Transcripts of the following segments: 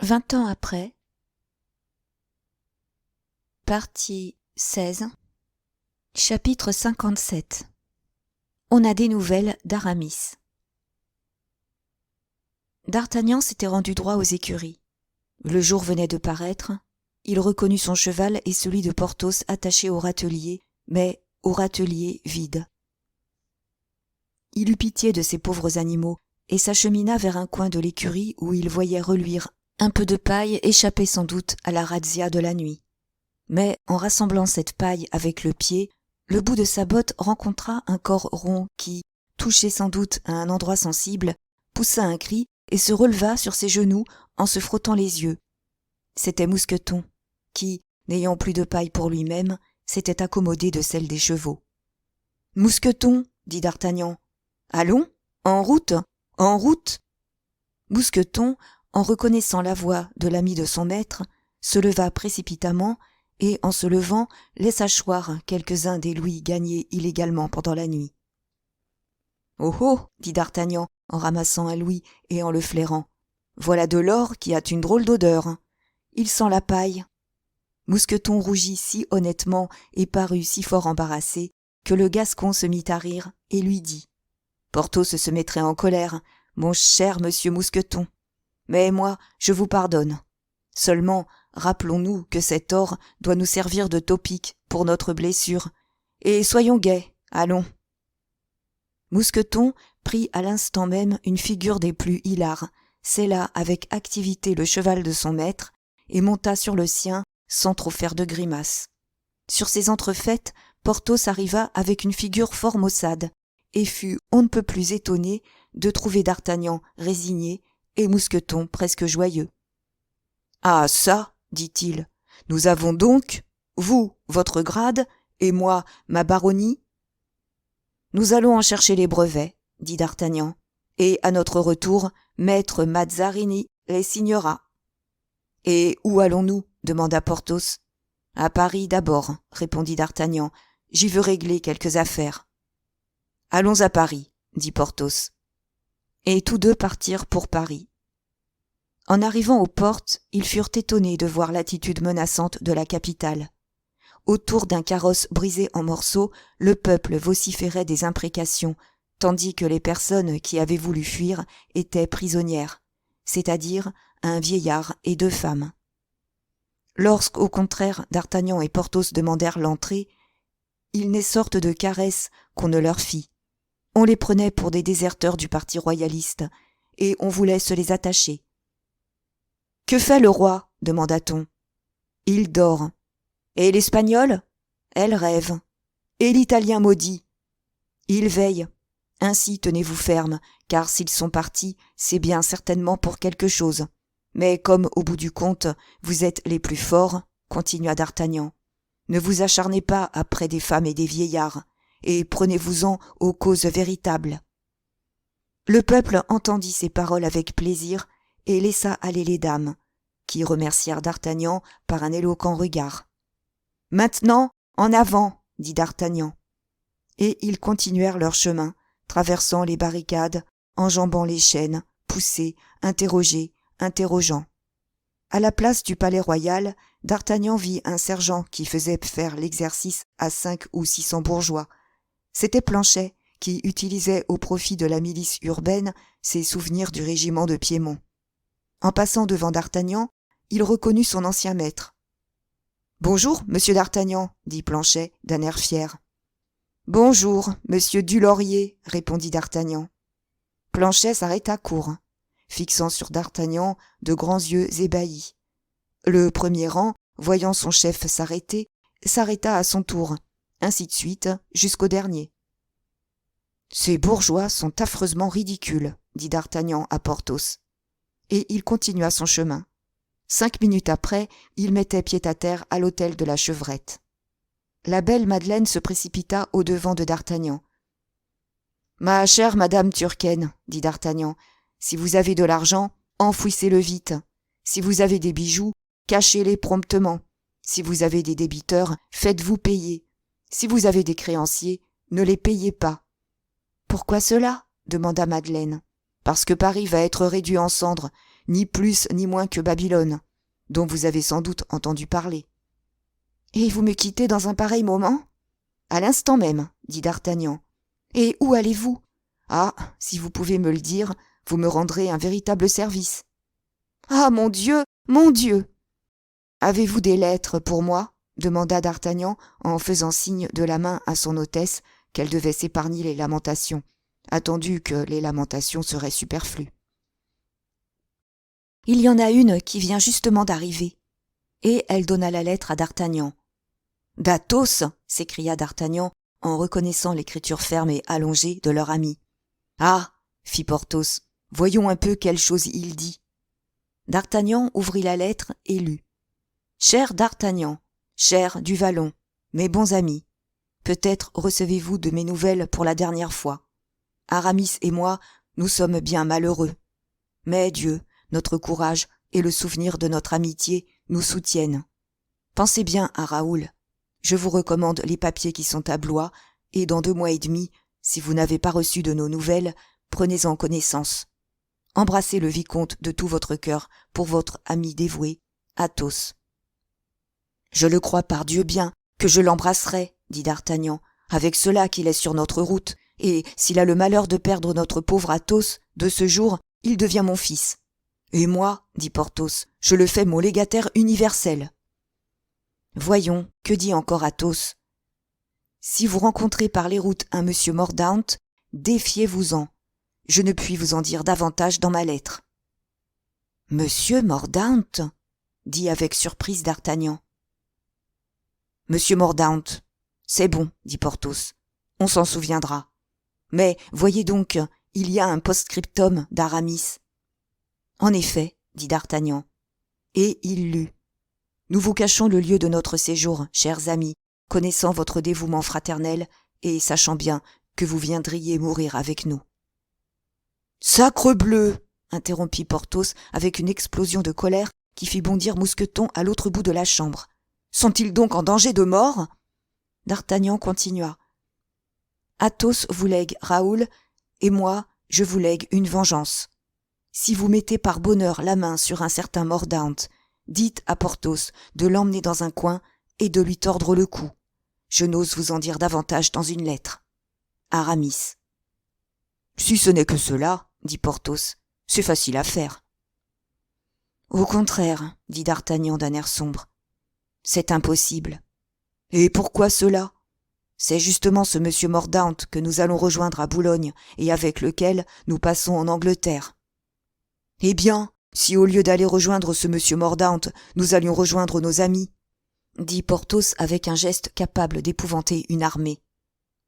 20 ans après, partie 16, chapitre 57. On a des nouvelles d'Aramis. D'Artagnan s'était rendu droit aux écuries. Le jour venait de paraître, il reconnut son cheval et celui de Porthos attaché au râtelier, mais au râtelier vide. Il eut pitié de ces pauvres animaux et s'achemina vers un coin de l'écurie où il voyait reluire un peu de paille échappée sans doute à la razzia de la nuit. Mais en rassemblant cette paille avec le pied, le bout de sa botte rencontra un corps rond qui, touché sans doute à un endroit sensible, poussa un cri et se releva sur ses genoux en se frottant les yeux. C'était Mousqueton, qui, n'ayant plus de paille pour lui-même, s'était accommodé de celle des chevaux. « Mousqueton !» dit d'Artagnan. « Allons, en route, en route !» Mousqueton, en reconnaissant la voix de l'ami de son maître, se leva précipitamment et, en se levant, laissa choir quelques-uns des louis gagnés illégalement pendant la nuit. « Oh oh !» dit d'Artagnan en ramassant un louis et en le flairant. « Voilà de l'or qui a une drôle d'odeur. Il sent la paille. » Mousqueton rougit si honnêtement et parut si fort embarrassé que le Gascon se mit à rire et lui dit « Porthos se mettrait en colère, mon cher monsieur Mousqueton. Mais moi, je vous pardonne. Seulement, rappelons-nous que cet or doit nous servir de topique pour notre blessure. Et soyons gais, allons. » Mousqueton prit à l'instant même une figure des plus hilares, sella avec activité le cheval de son maître et monta sur le sien sans trop faire de grimaces. Sur ces entrefaites, Porthos arriva avec une figure fort maussade et fut on ne peut plus étonné de trouver d'Artagnan résigné et Mousqueton presque joyeux. « Ah ça !» dit-il, « nous avons donc, vous, votre grade, et moi, ma baronnie ?»« Nous allons en chercher les brevets, » dit d'Artagnan, « et à notre retour, maître Mazzarini les signera. »« Et où allons-nous » demanda Porthos. « À Paris d'abord, » répondit d'Artagnan, « j'y veux régler quelques affaires. »« Allons à Paris, » dit Porthos. Et tous deux partirent pour Paris. En arrivant aux portes, ils furent étonnés de voir l'attitude menaçante de la capitale. Autour d'un carrosse brisé en morceaux, le peuple vociférait des imprécations, tandis que les personnes qui avaient voulu fuir étaient prisonnières, c'est-à-dire un vieillard et 2 femmes. Lorsqu'au contraire d'Artagnan et Porthos demandèrent l'entrée, il n'est sorte de caresse qu'on ne leur fit. On les prenait pour des déserteurs du parti royaliste, et on voulait se les attacher. « Que fait le roi ?» demanda-t-on. « Il dort. »« Et l'Espagnol ?»« Elle rêve. »« Et l'Italien maudit ?»« Il veille. Ainsi tenez-vous ferme, car s'ils sont partis, c'est bien certainement pour quelque chose. Mais comme, au bout du compte, vous êtes les plus forts, continua d'Artagnan, ne vous acharnez pas après des femmes et des vieillards, et prenez-vous-en aux causes véritables. » Le peuple entendit ces paroles avec plaisir et laissa aller les dames, qui remercièrent d'Artagnan par un éloquent regard. « Maintenant, en avant !» dit d'Artagnan. Et ils continuèrent leur chemin, traversant les barricades, enjambant les chaînes, poussés, interrogés, interrogeant. À la place du palais royal, d'Artagnan vit un sergent qui faisait faire l'exercice à 500 ou 600 bourgeois. C'était Planchet, qui utilisait au profit de la milice urbaine ses souvenirs du régiment de Piémont. En passant devant d'Artagnan, il reconnut son ancien maître. « Bonjour, monsieur d'Artagnan, » dit Planchet d'un air fier. « Bonjour, monsieur Dulaurier, » répondit d'Artagnan. Planchet s'arrêta court, fixant sur d'Artagnan de grands yeux ébahis. Le premier rang, voyant son chef s'arrêter, s'arrêta à son tour, ainsi de suite jusqu'au dernier. « Ces bourgeois sont affreusement ridicules, » dit d'Artagnan à Porthos. Et il continua son chemin. 5 minutes après, il mettait pied à terre à l'hôtel de la Chevrette. La belle Madeleine se précipita au-devant de d'Artagnan. « Ma chère madame Turquaine, » dit d'Artagnan, « si vous avez de l'argent, enfouissez-le vite. Si vous avez des bijoux, cachez-les promptement. Si vous avez des débiteurs, faites-vous payer. Si vous avez des créanciers, ne les payez pas. »« Pourquoi cela ?» demanda Madeleine. « Parce que Paris va être réduit en cendres, ni plus ni moins que Babylone, dont vous avez sans doute entendu parler. »« Et vous me quittez dans un pareil moment ?»« À l'instant même, » dit d'Artagnan. « Et où allez-vous ? Ah, si vous pouvez me le dire, vous me rendrez un véritable service. »« Ah, mon Dieu, mon Dieu !»« Avez-vous des lettres pour moi ?» demanda d'Artagnan en faisant signe de la main à son hôtesse qu'elle devait s'épargner les lamentations, attendu que les lamentations seraient superflues. « Il y en a une qui vient justement d'arriver. » Et elle donna la lettre à d'Artagnan. « D'Athos !» s'écria d'Artagnan en reconnaissant l'écriture ferme et allongée de leur ami. « Ah !» fit Porthos, « voyons un peu quelle chose il dit. » D'Artagnan ouvrit la lettre et lut. « Cher d'Artagnan, cher du Vallon, mes bons amis, peut-être recevez-vous de mes nouvelles pour la dernière fois. Aramis et moi, nous sommes bien malheureux. Mais Dieu, notre courage et le souvenir de notre amitié nous soutiennent. Pensez bien à Raoul. Je vous recommande les papiers qui sont à Blois, et dans 2 mois et demi, si vous n'avez pas reçu de nos nouvelles, prenez-en connaissance. Embrassez le vicomte de tout votre cœur pour votre ami dévoué, Athos. »« Je le crois par Dieu bien que je l'embrasserai, » dit d'Artagnan, « avec cela qu'il est sur notre route, et s'il a le malheur de perdre notre pauvre Athos, de ce jour, il devient mon fils. Et moi, dit Porthos, je le fais mon légataire universel. » Voyons, que dit encore Athos ? « Si vous rencontrez par les routes un monsieur Mordaunt, défiez-vous-en. Je ne puis vous en dire davantage dans ma lettre. »« Monsieur Mordaunt ?» dit avec surprise d'Artagnan. « Monsieur Mordaunt, c'est bon, dit Porthos, on s'en souviendra. Mais voyez donc, il y a un post-scriptum d'Aramis. »« En effet, dit d'Artagnan. » Et il lut. « Nous vous cachons le lieu de notre séjour, chers amis, connaissant votre dévouement fraternel et sachant bien que vous viendriez mourir avec nous. »« Sacrebleu !» interrompit Porthos avec une explosion de colère qui fit bondir Mousqueton à l'autre bout de la chambre. « Sont-ils donc en danger de mort ?» D'Artagnan continua. « Athos vous lègue Raoul, et moi, je vous lègue une vengeance. Si vous mettez par bonheur la main sur un certain Mordaunt, dites à Porthos de l'emmener dans un coin et de lui tordre le cou. Je n'ose vous en dire davantage dans une lettre. Aramis. »« Si ce n'est que cela, dit Porthos, c'est facile à faire. »« Au contraire, dit d'Artagnan d'un air sombre, c'est impossible. »« Et pourquoi cela ? C'est justement ce monsieur Mordaunt que nous allons rejoindre à Boulogne et avec lequel nous passons en Angleterre. »« Eh bien, si au lieu d'aller rejoindre ce monsieur Mordaunt, nous allions rejoindre nos amis, dit Porthos avec un geste capable d'épouvanter une armée.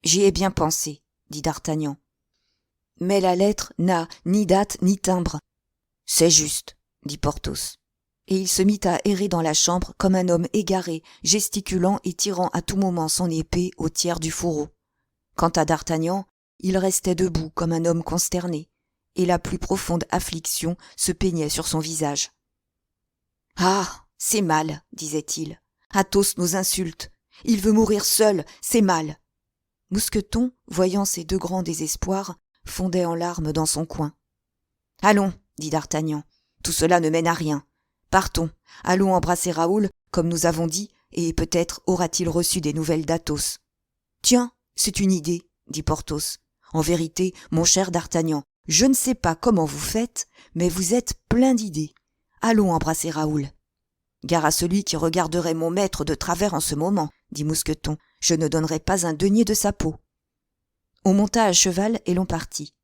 J'y ai bien pensé, dit d'Artagnan. Mais la lettre n'a ni date ni timbre. C'est juste, dit Porthos. Et il se mit à errer dans la chambre comme un homme égaré, gesticulant et tirant à tout moment son épée au tiers du fourreau. Quant à d'Artagnan, il restait debout comme un homme consterné, et la plus profonde affliction se peignait sur son visage. « Ah, c'est mal, disait-il. Athos nous insulte. Il veut mourir seul, c'est mal. » Mousqueton, voyant ces 2 grands désespoirs, fondait en larmes dans son coin. « Allons, dit d'Artagnan, tout cela ne mène à rien. Partons, allons embrasser Raoul, comme nous avons dit, et peut-être aura-t-il reçu des nouvelles d'Athos. »« Tiens, c'est une idée, dit Porthos. En vérité, mon cher d'Artagnan, je ne sais pas comment vous faites, mais vous êtes plein d'idées. Allons embrasser Raoul. »« Gare à celui qui regarderait mon maître de travers en ce moment, dit Mousqueton. Je ne donnerai pas un denier de sa peau. » On monta à cheval et l'on partit.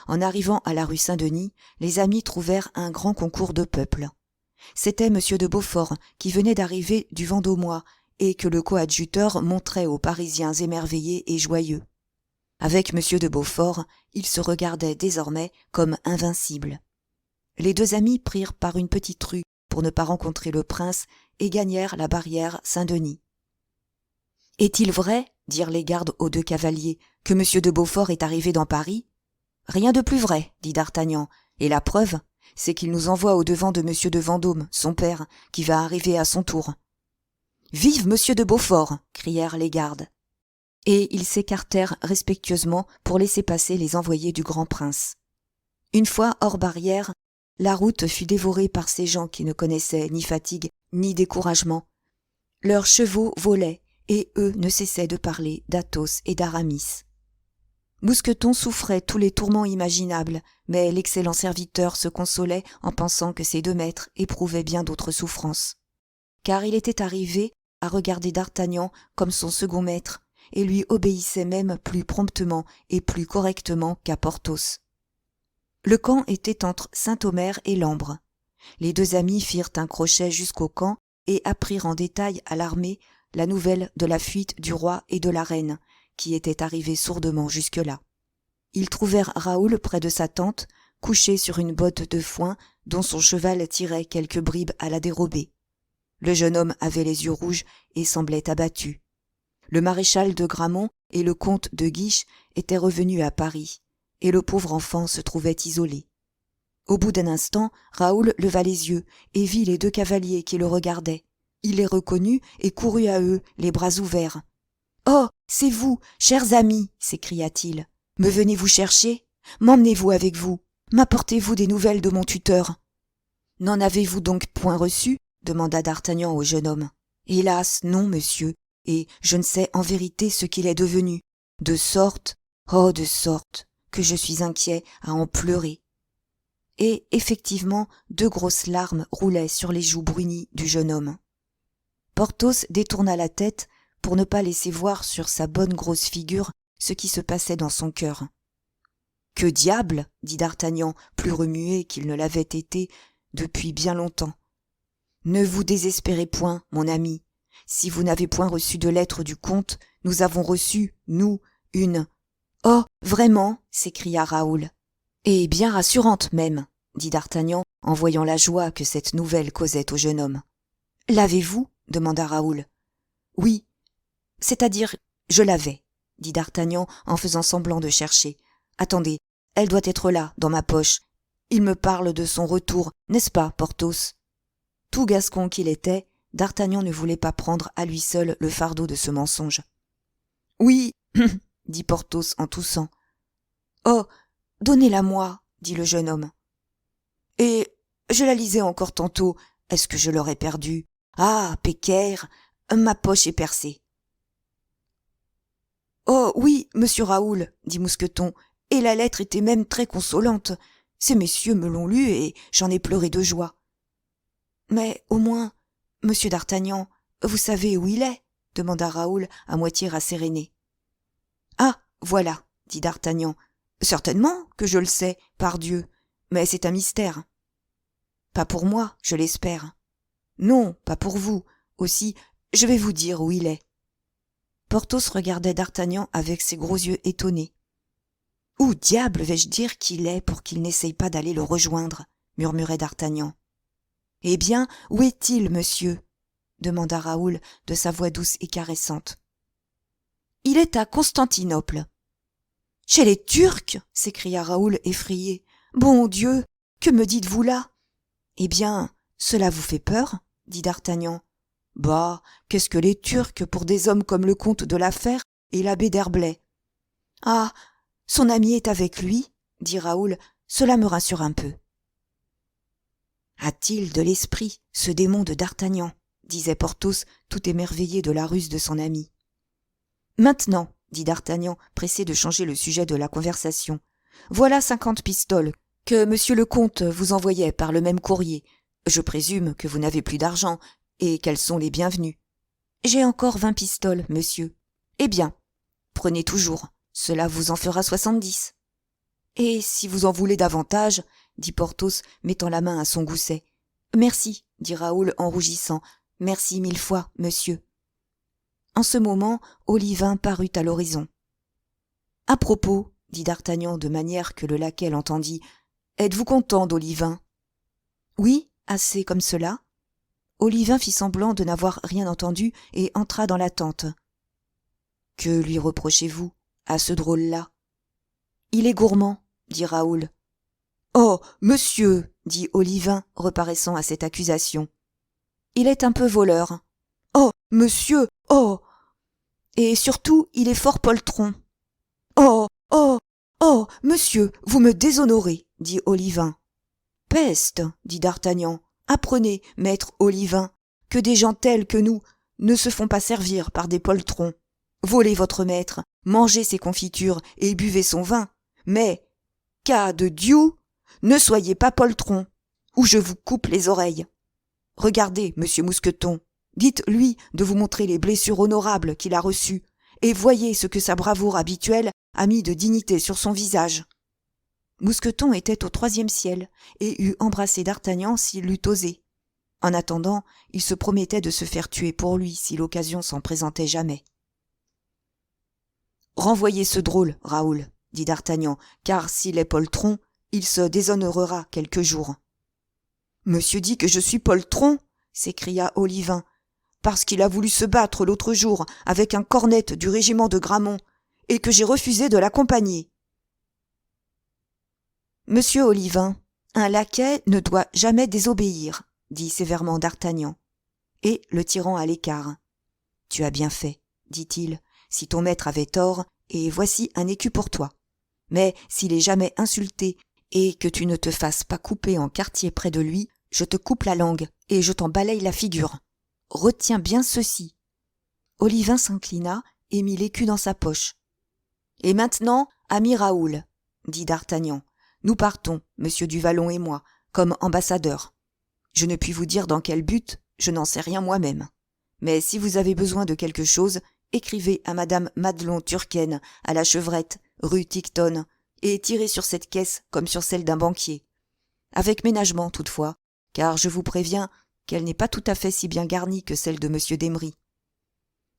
En arrivant à la rue Saint-Denis, les amis trouvèrent un grand concours de peuple. C'était M. de Beaufort qui venait d'arriver du Vendômois et que le coadjuteur montrait aux Parisiens émerveillés et joyeux. Avec M. de Beaufort, ils se regardaient désormais comme invincibles. Les 2 amis prirent par une petite rue pour ne pas rencontrer le prince et gagnèrent la barrière Saint-Denis. « Est-il vrai, dirent les gardes aux 2 cavaliers, que M. de Beaufort est arrivé dans Paris ? » « Rien de plus vrai, dit d'Artagnan, et la preuve, c'est qu'il nous envoie au-devant de M. de Vendôme, son père, qui va arriver à son tour. »« Vive M. de Beaufort !» crièrent les gardes. Et ils s'écartèrent respectueusement pour laisser passer les envoyés du grand prince. Une fois hors barrière, La route fut dévorée par ces gens qui ne connaissaient ni fatigue ni découragement. Leurs chevaux volaient, et eux ne cessaient de parler d'Athos et d'Aramis. Mousqueton souffrait tous les tourments imaginables, mais l'excellent serviteur se consolait en pensant que ses 2 maîtres éprouvaient bien d'autres souffrances. Car il était arrivé à regarder d'Artagnan comme son second maître, et lui obéissait même plus promptement et plus correctement qu'à Porthos. Le camp était entre Saint-Omer et Sambre. Les 2 amis firent un crochet jusqu'au camp et apprirent en détail à l'armée la nouvelle de la fuite du roi et de la reine, qui étaient arrivés sourdement jusque-là. Ils trouvèrent Raoul près de sa tente, couché sur une botte de foin dont son cheval tirait quelques bribes à la dérobée. Le jeune homme avait les yeux rouges et semblait abattu. Le maréchal de Gramont et le comte de Guiche étaient revenus à Paris, et le pauvre enfant se trouvait isolé. Au bout d'un instant, Raoul leva les yeux et vit les 2 cavaliers qui le regardaient. Il les reconnut et courut à eux, les bras ouverts. « Oh, c'est vous, chers amis !» s'écria-t-il. « Me venez-vous chercher? M'emmenez-vous avec vous? M'apportez-vous des nouvelles de mon tuteur ?»« N'en avez-vous donc point reçu ?» demanda d'Artagnan au jeune homme. « Hélas, non, monsieur, et je ne sais en vérité ce qu'il est devenu. De sorte, oh de sorte, que je suis inquiet à en pleurer. » Et effectivement, 2 grosses larmes roulaient sur les joues brunies du jeune homme. Porthos détourna la tête pour ne pas laisser voir sur sa bonne grosse figure ce qui se passait dans son cœur. « Que diable !» dit d'Artagnan, plus remué qu'il ne l'avait été depuis bien longtemps. « Ne vous désespérez point, mon ami. Si vous n'avez point reçu de lettre du comte, nous avons reçu, nous, une... »« Oh, vraiment !» s'écria Raoul. « Et bien rassurante même, » dit d'Artagnan en voyant la joie que cette nouvelle causait au jeune homme. « L'avez-vous » demanda Raoul. « Oui, c'est-à-dire, je l'avais, » dit d'Artagnan en faisant semblant de chercher. « Attendez, elle doit être là, dans ma poche. Il me parle de son retour, n'est-ce pas, Porthos ?» Tout gascon qu'il était, d'Artagnan ne voulait pas prendre à lui seul le fardeau de ce mensonge. « Oui, dit Porthos en toussant. « Oh, donnez-la-moi, dit le jeune homme. « Et je la lisais encore tantôt. Est-ce que je l'aurais perdue? Ah, pécaire, ma poche est percée. »« Oh oui, monsieur Raoul, dit Mousqueton, et la lettre était même très consolante. Ces messieurs me l'ont lue et j'en ai pleuré de joie. »« Mais au moins, monsieur d'Artagnan, vous savez où il est ?» demanda Raoul à moitié rasséréné. « Ah, voilà, dit d'Artagnan. Certainement que je le sais, pardieu, mais c'est un mystère. »« Pas pour moi, je l'espère. »« Non, pas pour vous. Aussi, je vais vous dire où il est. » Porthos regardait d'Artagnan avec ses gros yeux étonnés. « Où diable vais-je dire qu'il est pour qu'il n'essaye pas d'aller le rejoindre ?» murmurait d'Artagnan. « Eh bien, où est-il, monsieur ?» demanda Raoul de sa voix douce et caressante. « Il est à Constantinople. »« Chez les Turcs !» s'écria Raoul effrayé. « Bon Dieu, que me dites-vous là ?»« Eh bien, cela vous fait peur ?» dit d'Artagnan. « Bah, qu'est-ce que les Turcs pour des hommes comme le comte de la Fère et l'abbé d'Herblay ?»« Ah, son ami est avec lui ?» dit Raoul. « Cela me rassure un peu. »« A-t-il de l'esprit, ce démon de d'Artagnan ?» disait Porthos, tout émerveillé de la ruse de son ami. « Maintenant, » dit d'Artagnan, pressé de changer le sujet de la conversation, « voilà 50 pistoles que monsieur le comte vous envoyait par le même courrier. Je présume que vous n'avez plus d'argent et qu'elles sont les bienvenues. »« J'ai encore 20 pistoles, monsieur. »« Eh bien, prenez toujours, cela vous en fera 70. »« Et si vous en voulez davantage, » dit Porthos, mettant la main à son gousset. « Merci, » dit Raoul en rougissant. « Merci 1000 fois, monsieur. » En ce moment, Olivin parut à l'horizon. « À propos, » dit d'Artagnan de manière que le laquais l'entendit, « êtes-vous content d'Olivin ?»« Oui, assez comme cela. » Olivin fit semblant de n'avoir rien entendu et entra dans la tente. « Que lui reprochez-vous, à ce drôle-là ?»« Il est gourmand, » dit Raoul. « Oh, monsieur !» dit Olivin, reparaissant à cette accusation. « Il est un peu voleur. »« Oh, monsieur ! Oh ! Et surtout, il est fort poltron. »« Oh, oh, oh, monsieur, vous me déshonorez, » dit Olivin. « Peste, dit d'Artagnan, apprenez, maître Olivain, que des gens tels que nous ne se font pas servir par des poltrons. Volez votre maître, mangez ses confitures et buvez son vin, mais, cas de Dieu, ne soyez pas poltron, ou je vous coupe les oreilles. Regardez, monsieur Mousqueton, dites-lui de vous montrer les blessures honorables qu'il a reçues, et voyez ce que sa bravoure habituelle a mis de dignité sur son visage. Mousqueton était au 3e ciel, et eût embrassé d'Artagnan s'il l'eût osé. En attendant, il se promettait de se faire tuer pour lui si l'occasion s'en présentait jamais. « Renvoyez ce drôle, Raoul, dit d'Artagnan, car s'il est poltron, il se déshonorera quelques jours. »« Monsieur dit que je suis poltron » s'écria Olivain, « parce qu'il a voulu se battre l'autre jour avec un cornette du régiment de Gramont, et que j'ai refusé de l'accompagner. »« Monsieur Olivain, un laquais ne doit jamais désobéir, » dit sévèrement d'Artagnan, et le tirant à l'écart. « Tu as bien fait, dit-il, si ton maître avait tort, et voici un écu pour toi. Mais s'il est jamais insulté, et que tu ne te fasses pas couper en quartier près de lui, je te coupe la langue, et je t'en balaye la figure. Retiens bien ceci. » Olivain s'inclina et mit l'écu dans sa poche. « Et maintenant, ami Raoul, dit d'Artagnan, nous partons, monsieur du Vallon et moi, comme ambassadeurs. Je ne puis vous dire dans quel but, je n'en sais rien moi-même. Mais si vous avez besoin de quelque chose, écrivez à madame Madelon Turquenne, à la Chevrette, rue Tiquetonne, et tirez sur cette caisse comme sur celle d'un banquier. Avec ménagement, toutefois, car je vous préviens qu'elle n'est pas tout à fait si bien garnie que celle de monsieur d'Emery. »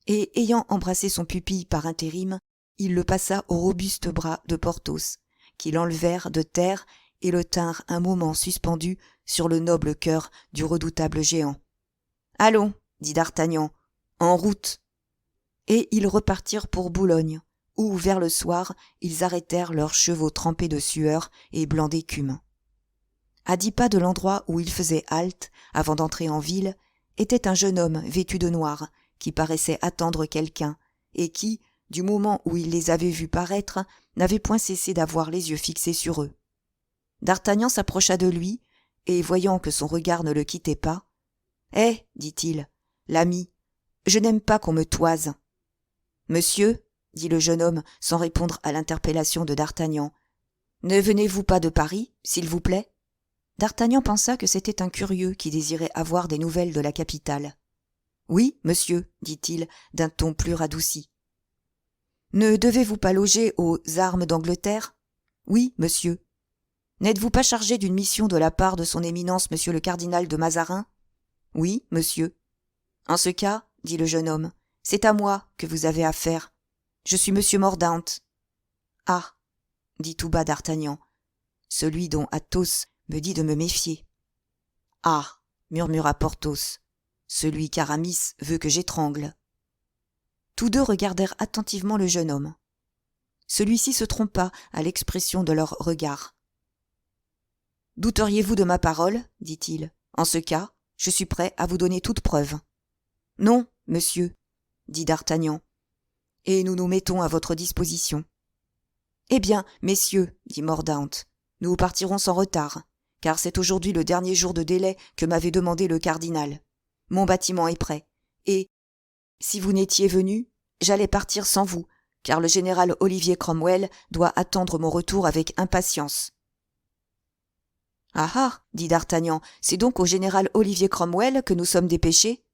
Et ayant embrassé son pupille par intérim, il le passa au robuste bras de Porthos, qui l'enlevèrent de terre et le tinrent un moment suspendu sur le noble cœur du redoutable géant. « Allons, dit d'Artagnan, en route !» Et ils repartirent pour Boulogne, où, vers le soir, ils arrêtèrent leurs chevaux trempés de sueur et blancs d'écume. À 10 pas de l'endroit où ils faisaient halte, avant d'entrer en ville, était un jeune homme vêtu de noir, qui paraissait attendre quelqu'un, et qui, du moment où il les avait vus paraître, n'avait point cessé d'avoir les yeux fixés sur eux. D'Artagnan s'approcha de lui, et voyant que son regard ne le quittait pas, « Eh, dit-il, l'ami, je n'aime pas qu'on me toise. »« Monsieur, dit le jeune homme sans répondre à l'interpellation de d'Artagnan, ne venez-vous pas de Paris, s'il vous plaît ?» D'Artagnan pensa que c'était un curieux qui désirait avoir des nouvelles de la capitale. « Oui, monsieur, dit-il d'un ton plus radouci. »« Ne devez-vous pas loger aux armes d'Angleterre ? » ?»« Oui, monsieur. »« N'êtes-vous pas chargé d'une mission de la part de son éminence monsieur le cardinal de Mazarin ? » ?»« Oui, monsieur. »« En ce cas, dit le jeune homme, c'est à moi que vous avez affaire. Je suis monsieur Mordaunt. »« Ah, dit tout bas d'Artagnan, celui dont Athos me dit de me méfier. »« Ah, murmura Porthos, celui qu'Aramis veut que j'étrangle. » Tous deux regardèrent attentivement le jeune homme. Celui-ci se trompa à l'expression de leur regard. « Douteriez-vous de ma parole ? dit-il. En ce cas, je suis prêt à vous donner toute preuve. »« Non, monsieur, dit d'Artagnan, et nous nous mettons à votre disposition. »« Eh bien, messieurs, dit Mordaunt, nous partirons sans retard, car c'est aujourd'hui le dernier jour de délai que m'avait demandé le cardinal. Mon bâtiment est prêt, et, si vous n'étiez venus, j'allais partir sans vous, car le général Olivier Cromwell doit attendre mon retour avec impatience. »« Ah ah, dit d'Artagnan, c'est donc au général Olivier Cromwell que nous sommes dépêchés ? » ?»«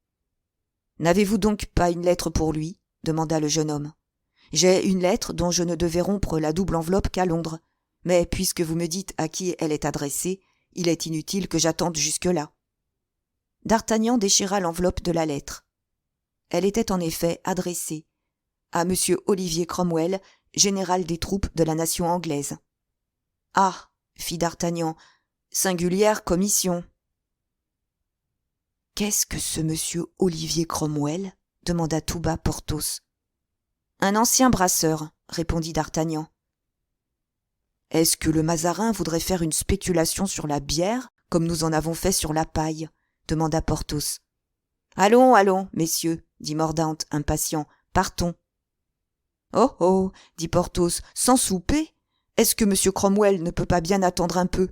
N'avez-vous donc pas une lettre pour lui ? » demanda le jeune homme. « J'ai une lettre dont je ne devais rompre la double enveloppe qu'à Londres, mais puisque vous me dites à qui elle est adressée, il est inutile que j'attende jusque-là. » D'Artagnan déchira l'enveloppe de la lettre. Elle était en effet adressée à monsieur Olivier Cromwell, général des troupes de la nation anglaise. « Ah, fit d'Artagnan, singulière commission. »« Qu'est-ce que ce monsieur Olivier Cromwell ? » demanda tout bas Porthos. « Un ancien brasseur, » répondit d'Artagnan. « Est-ce que le Mazarin voudrait faire une spéculation sur la bière, comme nous en avons fait sur la paille ? » demanda Porthos. « Allons, allons, messieurs, dit Mordaunt, impatient, partons. »« Oh, oh, dit Porthos, sans souper ? Est-ce que monsieur Cromwell ne peut pas bien attendre un peu ? »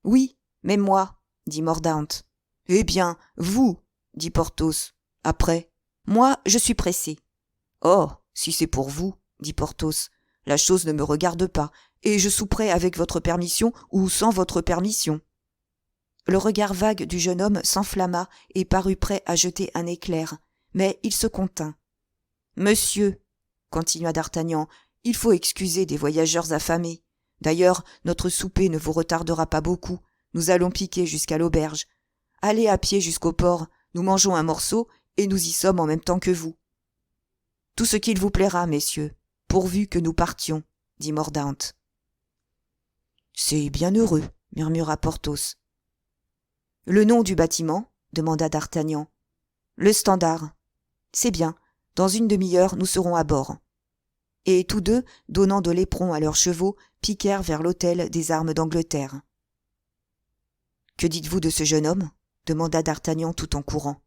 « Oui, Mais moi, dit Mordaunt. Eh bien, vous, dit Porthos. Après, moi, je suis pressé. Oh, si c'est pour vous, dit Porthos, la chose ne me regarde pas, et je souperai avec votre permission ou sans votre permission. Le regard vague du jeune homme s'enflamma et parut prêt à jeter un éclair, mais il se contint. Monsieur, continua d'Artagnan, il faut excuser des voyageurs affamés. D'ailleurs, notre souper ne vous retardera pas beaucoup. Nous allons piquer jusqu'à l'auberge. Allez à pied jusqu'au port, nous mangeons un morceau, et nous y sommes en même temps que vous. Tout ce qu'il vous plaira, messieurs, pourvu que nous partions, dit Mordaunt. C'est bien heureux, murmura Porthos. Le nom du bâtiment, demanda d'Artagnan. Le Standard. C'est bien, dans une demi-heure nous serons à bord. Et tous deux, donnant de l'éperon à leurs chevaux, piquèrent vers l'hôtel des armes d'Angleterre. Que dites-vous de ce jeune homme? Demanda d'Artagnan tout en courant.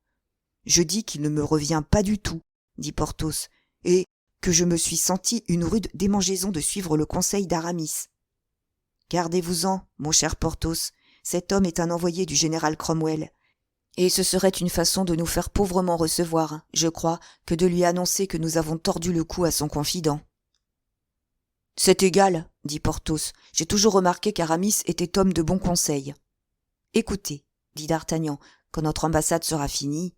Je dis qu'il ne me revient pas du tout, dit Porthos, et que je me suis senti une rude démangeaison de suivre le conseil d'Aramis. Gardez-vous-en, mon cher Porthos, cet homme est un envoyé du général Cromwell, et ce serait une façon de nous faire pauvrement recevoir, je crois, que de lui annoncer que nous avons tordu le cou à son confident. C'est égal, dit Porthos, j'ai toujours remarqué qu'Aramis était homme de bon conseil. Écoutez, dit d'Artagnan, quand notre ambassade sera finie.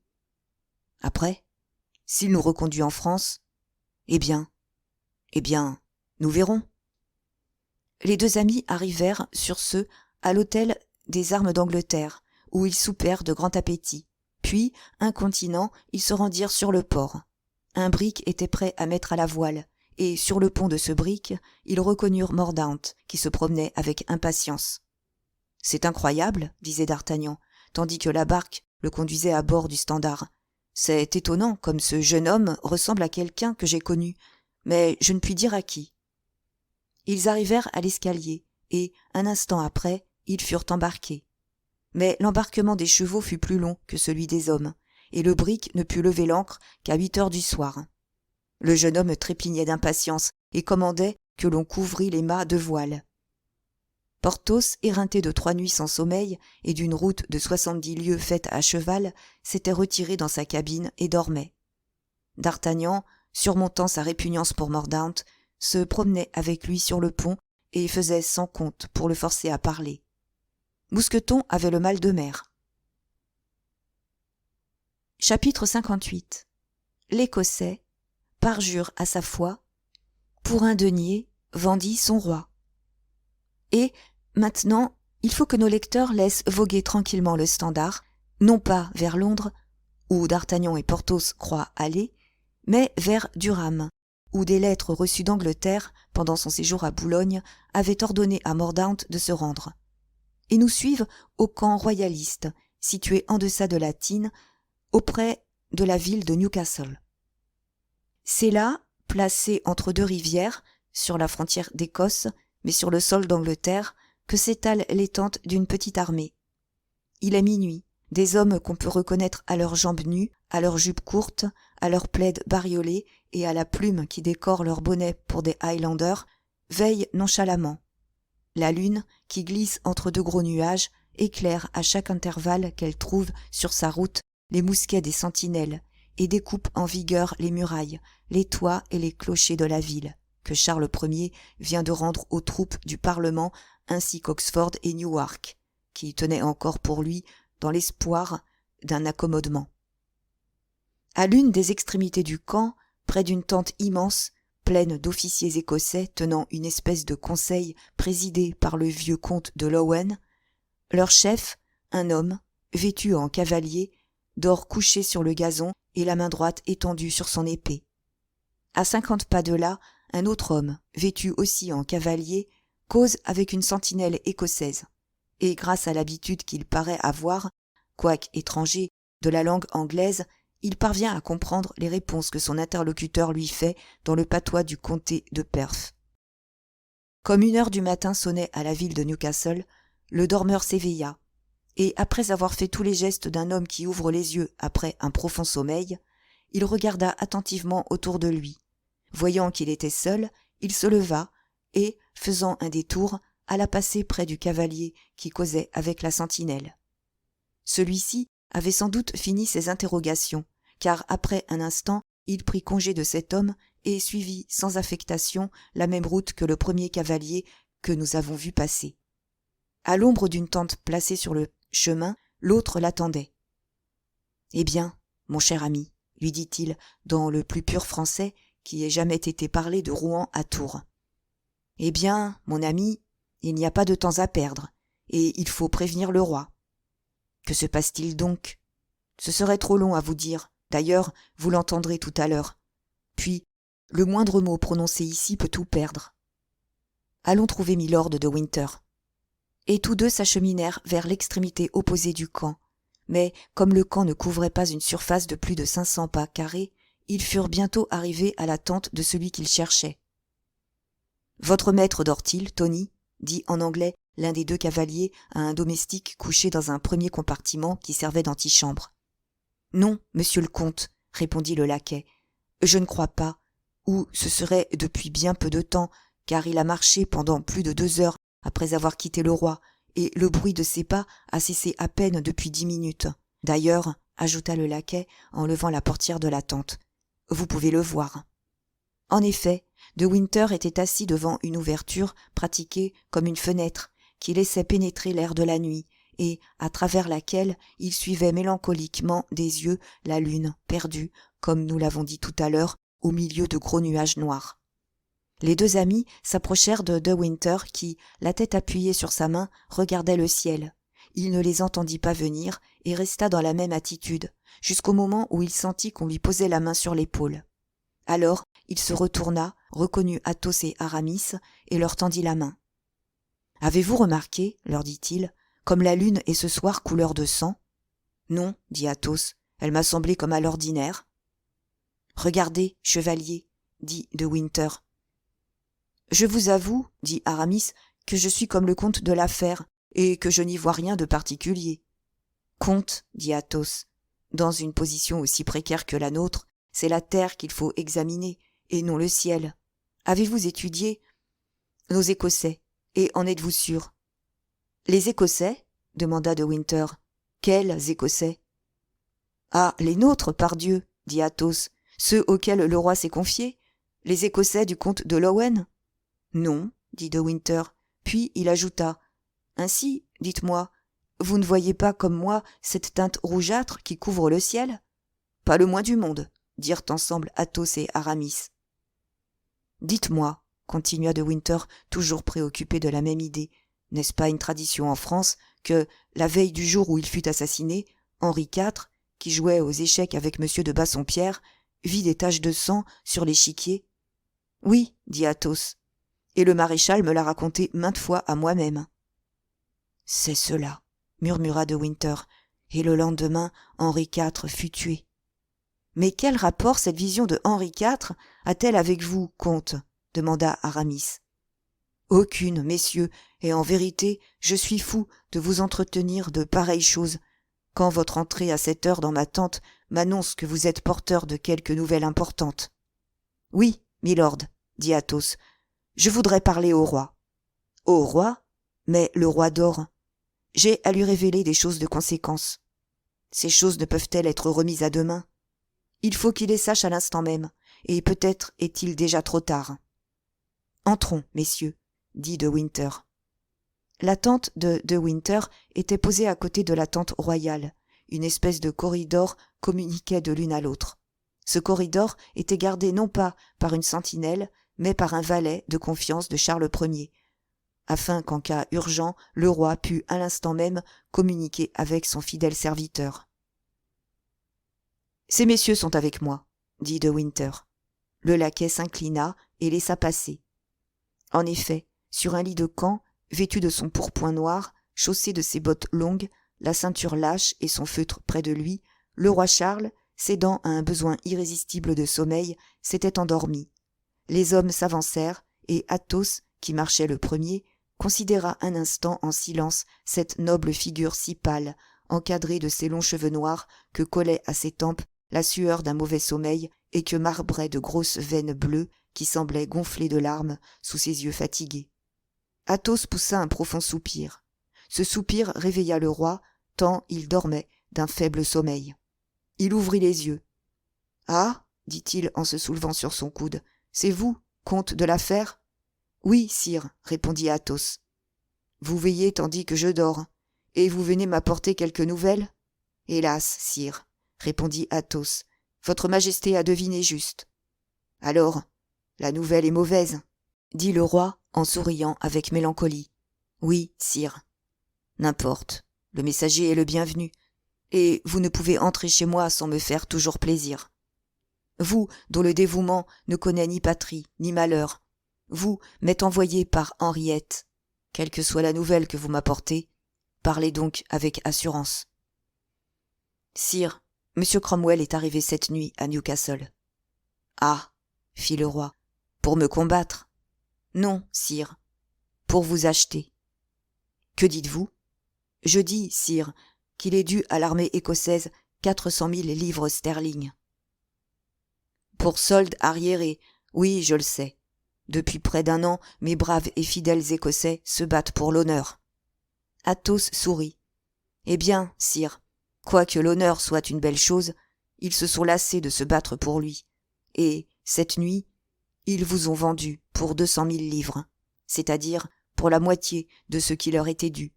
Après, s'il nous reconduit en France, eh bien, nous verrons. Les deux amis arrivèrent, sur ce, à l'hôtel des armes d'Angleterre, où ils soupèrent de grand appétit. Puis, incontinents, ils se rendirent sur le port. Un brick était prêt à mettre à la voile, et sur le pont de ce brick, ils reconnurent Mordaunt, qui se promenait avec impatience. « C'est incroyable, disait d'Artagnan, tandis que la barque le conduisait à bord du Standard. C'est étonnant comme ce jeune homme ressemble à quelqu'un que j'ai connu, mais je ne puis dire à qui. » Ils arrivèrent à l'escalier, et, un instant après, ils furent embarqués. Mais l'embarquement des chevaux fut plus long que celui des hommes, et le brick ne put lever l'ancre qu'à 8 heures du soir. Le jeune homme trépignait d'impatience et commandait que l'on couvrît les mâts de voile. Porthos, éreinté de 3 nuits sans sommeil et d'une route de 70 lieues faite à cheval, s'était retiré dans sa cabine et dormait. D'Artagnan, surmontant sa répugnance pour Mordaunt, se promenait avec lui sur le pont et faisait sans compte pour le forcer à parler. Mousqueton avait le mal de mer. Chapitre 58. L'Écossais parjure à sa foi, pour un denier vendit son roi. Et, maintenant, il faut que nos lecteurs laissent voguer tranquillement le Standard, non pas vers Londres, où d'Artagnan et Porthos croient aller, mais vers Durham, où des lettres reçues d'Angleterre pendant son séjour à Boulogne avaient ordonné à Mordaunt de se rendre, et nous suivent au camp royaliste, situé en deçà de la Tyne, auprès de la ville de Newcastle. C'est là, placé entre deux rivières, sur la frontière d'Écosse, mais sur le sol d'Angleterre, que s'étale l'étente d'une petite armée. Il est minuit, des hommes qu'on peut reconnaître à leurs jambes nues, à leurs jupes courtes, à leurs plaids bariolés et à la plume qui décore leurs bonnets pour des Highlanders, veillent nonchalamment. La lune, qui glisse entre deux gros nuages, éclaire à chaque intervalle qu'elle trouve sur sa route les mousquets des sentinelles et découpe en vigueur les murailles, les toits et les clochers de la ville, que Charles Ier vient de rendre aux troupes du Parlement ainsi qu'Oxford et Newark, qui tenaient encore pour lui dans l'espoir d'un accommodement. À l'une des extrémités du camp, près d'une tente immense, pleine d'officiers écossais tenant une espèce de conseil présidé par le vieux comte de Lowen, leur chef, un homme, vêtu en cavalier, dort couché sur le gazon et la main droite étendue sur son épée. À 50 pas de là, un autre homme, vêtu aussi en cavalier, cause avec une sentinelle écossaise, et grâce à l'habitude qu'il paraît avoir, quoique étranger, de la langue anglaise, il parvient à comprendre les réponses que son interlocuteur lui fait dans le patois du comté de Perth. Comme 1 heure du matin sonnait à la ville de Newcastle, le dormeur s'éveilla, et après avoir fait tous les gestes d'un homme qui ouvre les yeux après un profond sommeil, il regarda attentivement autour de lui. Voyant qu'il était seul, il se leva et, faisant un détour, alla passer près du cavalier qui causait avec la sentinelle. Celui-ci avait sans doute fini ses interrogations, car après un instant, il prit congé de cet homme et suivit sans affectation la même route que le premier cavalier que nous avons vu passer. À l'ombre d'une tente placée sur le chemin, l'autre l'attendait. « Eh bien, mon cher ami, lui dit-il dans le plus pur français qui ait jamais été parlé de Rouen à Tours. « Eh bien, mon ami, il n'y a pas de temps à perdre, et il faut prévenir le roi. » « Que se passe-t-il donc ? Ce serait trop long à vous dire, d'ailleurs, vous l'entendrez tout à l'heure. Puis, le moindre mot prononcé ici peut tout perdre. Allons trouver Milord de Winter. » Et tous deux s'acheminèrent vers l'extrémité opposée du camp, mais comme le camp ne couvrait pas une surface de plus de 500 pas carrés, ils furent bientôt arrivés à la tente de celui qu'ils cherchaient. « Votre maître dort-il, Tony ?» dit en anglais l'un des deux cavaliers à un domestique couché dans un premier compartiment qui servait d'antichambre. « Non, monsieur le comte, » répondit le laquais, « je ne crois pas, ou ce serait depuis bien peu de temps, car il a marché pendant plus de 2 heures après avoir quitté le roi, et le bruit de ses pas a cessé à peine depuis 10 minutes. D'ailleurs, ajouta le laquais en levant la portière de la tente, vous pouvez le voir. » En effet, De Winter était assis devant une ouverture pratiquée comme une fenêtre, qui laissait pénétrer l'air de la nuit, et à travers laquelle il suivait mélancoliquement des yeux la lune perdue, comme nous l'avons dit tout à l'heure, au milieu de gros nuages noirs. Les deux amis s'approchèrent de Winter qui, la tête appuyée sur sa main, regardait le ciel. Il ne les entendit pas venir et resta dans la même attitude, jusqu'au moment où il sentit qu'on lui posait la main sur l'épaule. Alors, il se retourna, reconnut Athos et Aramis, et leur tendit la main. « Avez-vous remarqué, leur dit-il, comme la lune est ce soir couleur de sang ? » ?»« Non, dit Athos, elle m'a semblé comme à l'ordinaire. »« Regardez, chevalier, dit De Winter. »« Je vous avoue, dit Aramis, que je suis comme le comte de la Fère, et que je n'y vois rien de particulier. »« Comte, dit Athos, dans une position aussi précaire que la nôtre, c'est la terre qu'il faut examiner, et non le ciel. Avez-vous étudié nos Écossais, et en êtes-vous sûr ? » ?»« Les Écossais ? » demanda De Winter. « Quels Écossais ? » ?»« Ah, les nôtres, pardieu, dit Athos, ceux auxquels le roi s'est confié, les Écossais du comte de Lowen ? » ?»« Non, dit De Winter, puis il ajouta, « Ainsi, dites-moi, vous ne voyez pas comme moi cette teinte rougeâtre qui couvre le ciel ? » ?»« Pas le moins du monde, dirent ensemble Athos et Aramis. « Dites-moi, continua De Winter, toujours préoccupé de la même idée, n'est-ce pas une tradition en France que, la veille du jour où il fut assassiné, Henri IV, qui jouait aux échecs avec M. de Bassompierre, vit des taches de sang sur l'échiquier ? » ?»« Oui, dit Athos, et le maréchal me l'a raconté maintes fois à moi-même. »« C'est cela, murmura De Winter, et le lendemain, Henri IV fut tué. »« Mais quel rapport cette vision de Henri IV a-t-elle avec vous, comte ? » demanda Aramis. « Aucune, messieurs, et en vérité, je suis fou de vous entretenir de pareilles choses, quand votre entrée à cette heure dans ma tente m'annonce que vous êtes porteur de quelque nouvelle importante. »« Oui, milord, dit Athos, je voudrais parler au roi. »« Au roi ? Mais le roi dort. J'ai à lui révéler des choses de conséquence. Ces choses ne peuvent-elles être remises à demain ? Il faut qu'il les sache à l'instant même, et peut-être est-il déjà trop tard. »« Entrons, messieurs, dit De Winter. » La tente de De Winter était posée à côté de la tente royale. Une espèce de corridor communiquait de l'une à l'autre. Ce corridor était gardé non pas par une sentinelle, mais par un valet de confiance de Charles Ier, afin qu'en cas urgent, le roi pût à l'instant même communiquer avec son fidèle serviteur. « Ces messieurs sont avec moi, dit De Winter. » Le laquais s'inclina et laissa passer. En effet, sur un lit de camp, vêtu de son pourpoint noir, chaussé de ses bottes longues, la ceinture lâche et son feutre près de lui, le roi Charles, cédant à un besoin irrésistible de sommeil, s'était endormi. Les hommes s'avancèrent, et Athos, qui marchait le premier, considéra un instant en silence cette noble figure si pâle, encadrée de ses longs cheveux noirs que collait à ses tempes la sueur d'un mauvais sommeil et que marbraient de grosses veines bleues qui semblaient gonfler de larmes sous ses yeux fatigués. Athos poussa un profond soupir. Ce soupir réveilla le roi, tant il dormait d'un faible sommeil. Il ouvrit les yeux. « Ah » dit-il en se soulevant sur son coude, « c'est vous, comte de la Fère ?»« Oui, sire, » répondit Athos. « Vous veillez tandis que je dors, et vous venez m'apporter quelques nouvelles ?»« Hélas, sire, » répondit Athos, « votre majesté a deviné juste. »« Alors, la nouvelle est mauvaise ?» dit le roi en souriant avec mélancolie. « Oui, sire. »« N'importe, le messager est le bienvenu, et vous ne pouvez entrer chez moi sans me faire toujours plaisir. Vous, dont le dévouement ne connaît ni patrie, ni malheur, vous m'êtes envoyé par Henriette. Quelle que soit la nouvelle que vous m'apportez, parlez donc avec assurance. »« Sire, M. Cromwell est arrivé cette nuit à Newcastle. »« Ah » fit le roi, « pour me combattre ?»« Non, sire, pour vous acheter. »« Que dites-vous ? » ?»« Je dis, sire, qu'il est dû à l'armée écossaise 400 000 livres sterling. »« Pour solde arriéré, oui, je le sais. Depuis près d'1 an, mes braves et fidèles Écossais se battent pour l'honneur. » Athos sourit. « Eh bien, sire, quoique l'honneur soit une belle chose, ils se sont lassés de se battre pour lui. Et, cette nuit, ils vous ont vendu pour 200 000 livres, c'est-à-dire pour la moitié de ce qui leur était dû. »«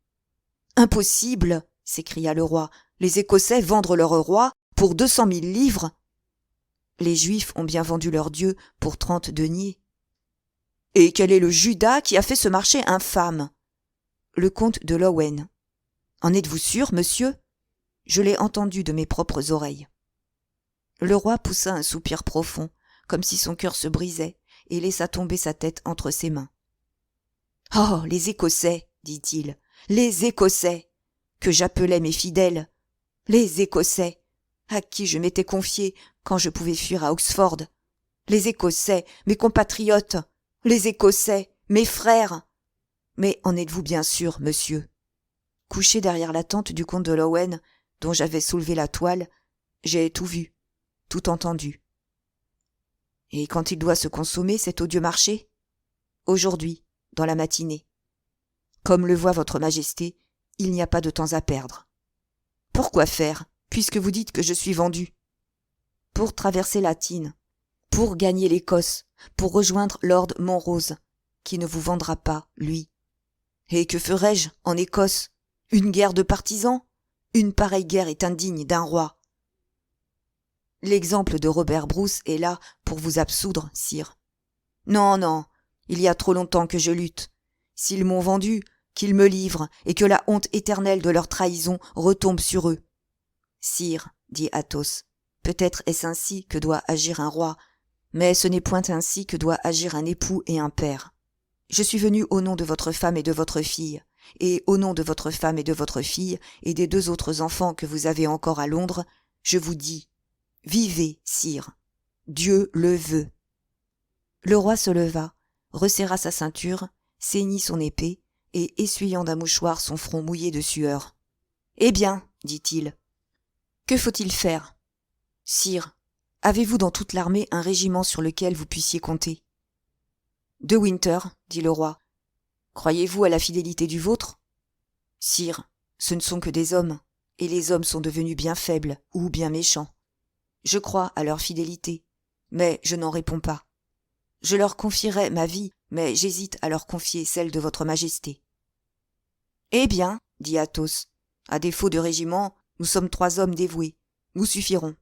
Impossible !» s'écria le roi. « Les Écossais vendre leur roi pour 200 000 livres !»« Les Juifs ont bien vendu leur Dieu pour 30 deniers. »« Et quel est le Judas qui a fait ce marché infâme ?»« Le comte de Lowen. »« En êtes-vous sûr, monsieur ? » ?»« Je l'ai entendu de mes propres oreilles. » Le roi poussa un soupir profond, comme si son cœur se brisait, et laissa tomber sa tête entre ses mains. « Oh, les Écossais !» dit-il. « Les Écossais ! Que j'appelais mes fidèles. Les Écossais, à qui je m'étais confié quand je pouvais fuir à Oxford. Les Écossais, mes compatriotes. Les Écossais, mes frères. Mais en êtes-vous bien sûr, monsieur ? Couché derrière la tente du comte de Lowen, dont j'avais soulevé la toile, j'ai tout vu, tout entendu. Et quand il doit se consommer, cet odieux marché ? Aujourd'hui, dans la matinée. Comme le voit votre majesté, il n'y a pas de temps à perdre. Pourquoi faire, puisque vous dites que je suis vendu ? Pour traverser la Tyne, pour gagner l'Écosse, pour rejoindre Lord Monrose, qui ne vous vendra pas, lui. Et que ferais-je en Écosse ? Une guerre de partisans ? Une pareille guerre est indigne d'un roi. L'exemple de Robert Bruce est là pour vous absoudre, sire. Non, non, il y a trop longtemps que je lutte. S'ils m'ont vendu, qu'ils me livrent, et que la honte éternelle de leur trahison retombe sur eux. Sire, dit Athos, peut-être est-ce ainsi que doit agir un roi, mais ce n'est point ainsi que doit agir un époux et un père. Je suis venu au nom de votre femme et de votre fille, et au nom de votre femme et de votre fille, et des 2 autres enfants que vous avez encore à Londres, je vous dis, vivez, sire, Dieu le veut. Le roi se leva, resserra sa ceinture, ceignit son épée, et essuyant d'un mouchoir son front mouillé de sueur. « Eh bien, dit-il, que faut-il faire ? Sire, avez-vous dans toute l'armée un régiment sur lequel vous puissiez compter ? » De Winter, dit le roi. Croyez-vous à la fidélité du vôtre ? Sire, ce ne sont que des hommes, et les hommes sont devenus bien faibles ou bien méchants. Je crois à leur fidélité, mais je n'en réponds pas. Je leur confierai ma vie, mais j'hésite à leur confier celle de votre majesté. Eh bien, dit Athos, à défaut de régiment, nous sommes 3 hommes dévoués. Nous suffirons.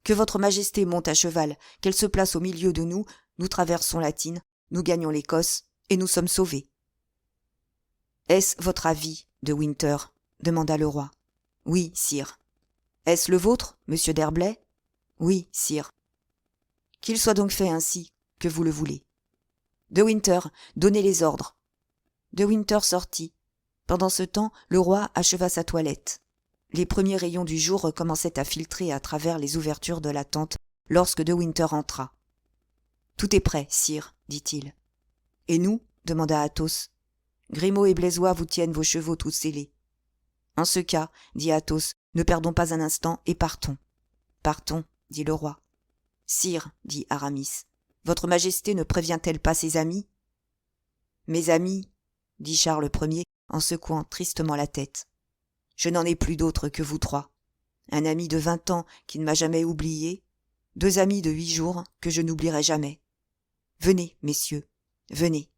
Que votre majesté monte à cheval, qu'elle se place au milieu de nous, nous traversons la Tyne, nous gagnons l'Écosse, et nous sommes sauvés. Est-ce votre avis, de Winter ? Demanda le roi. Oui, sire. Est-ce le vôtre, monsieur d'Herblay ? Oui, sire. Qu'il soit donc fait ainsi, que vous le voulez. De Winter, donnez les ordres. De Winter sortit. Pendant ce temps, le roi acheva sa toilette. Les premiers rayons du jour recommençaient à filtrer à travers les ouvertures de la tente lorsque De Winter entra. « Tout est prêt, sire, dit-il. »« Et nous ?» demanda Athos. « Grimaud et Blaisois vous tiennent vos chevaux tous scellés. »« En ce cas, dit Athos, ne perdons pas un instant et partons. »« Partons, dit le roi. »« Sire, dit Aramis, votre majesté ne prévient-elle pas ses amis ? » Mes amis, dit Charles Ier en secouant tristement la tête. Je n'en ai plus d'autres que vous trois. Un ami de 20 ans qui ne m'a jamais oublié, 2 amis de 8 jours que je n'oublierai jamais. Venez, messieurs, venez.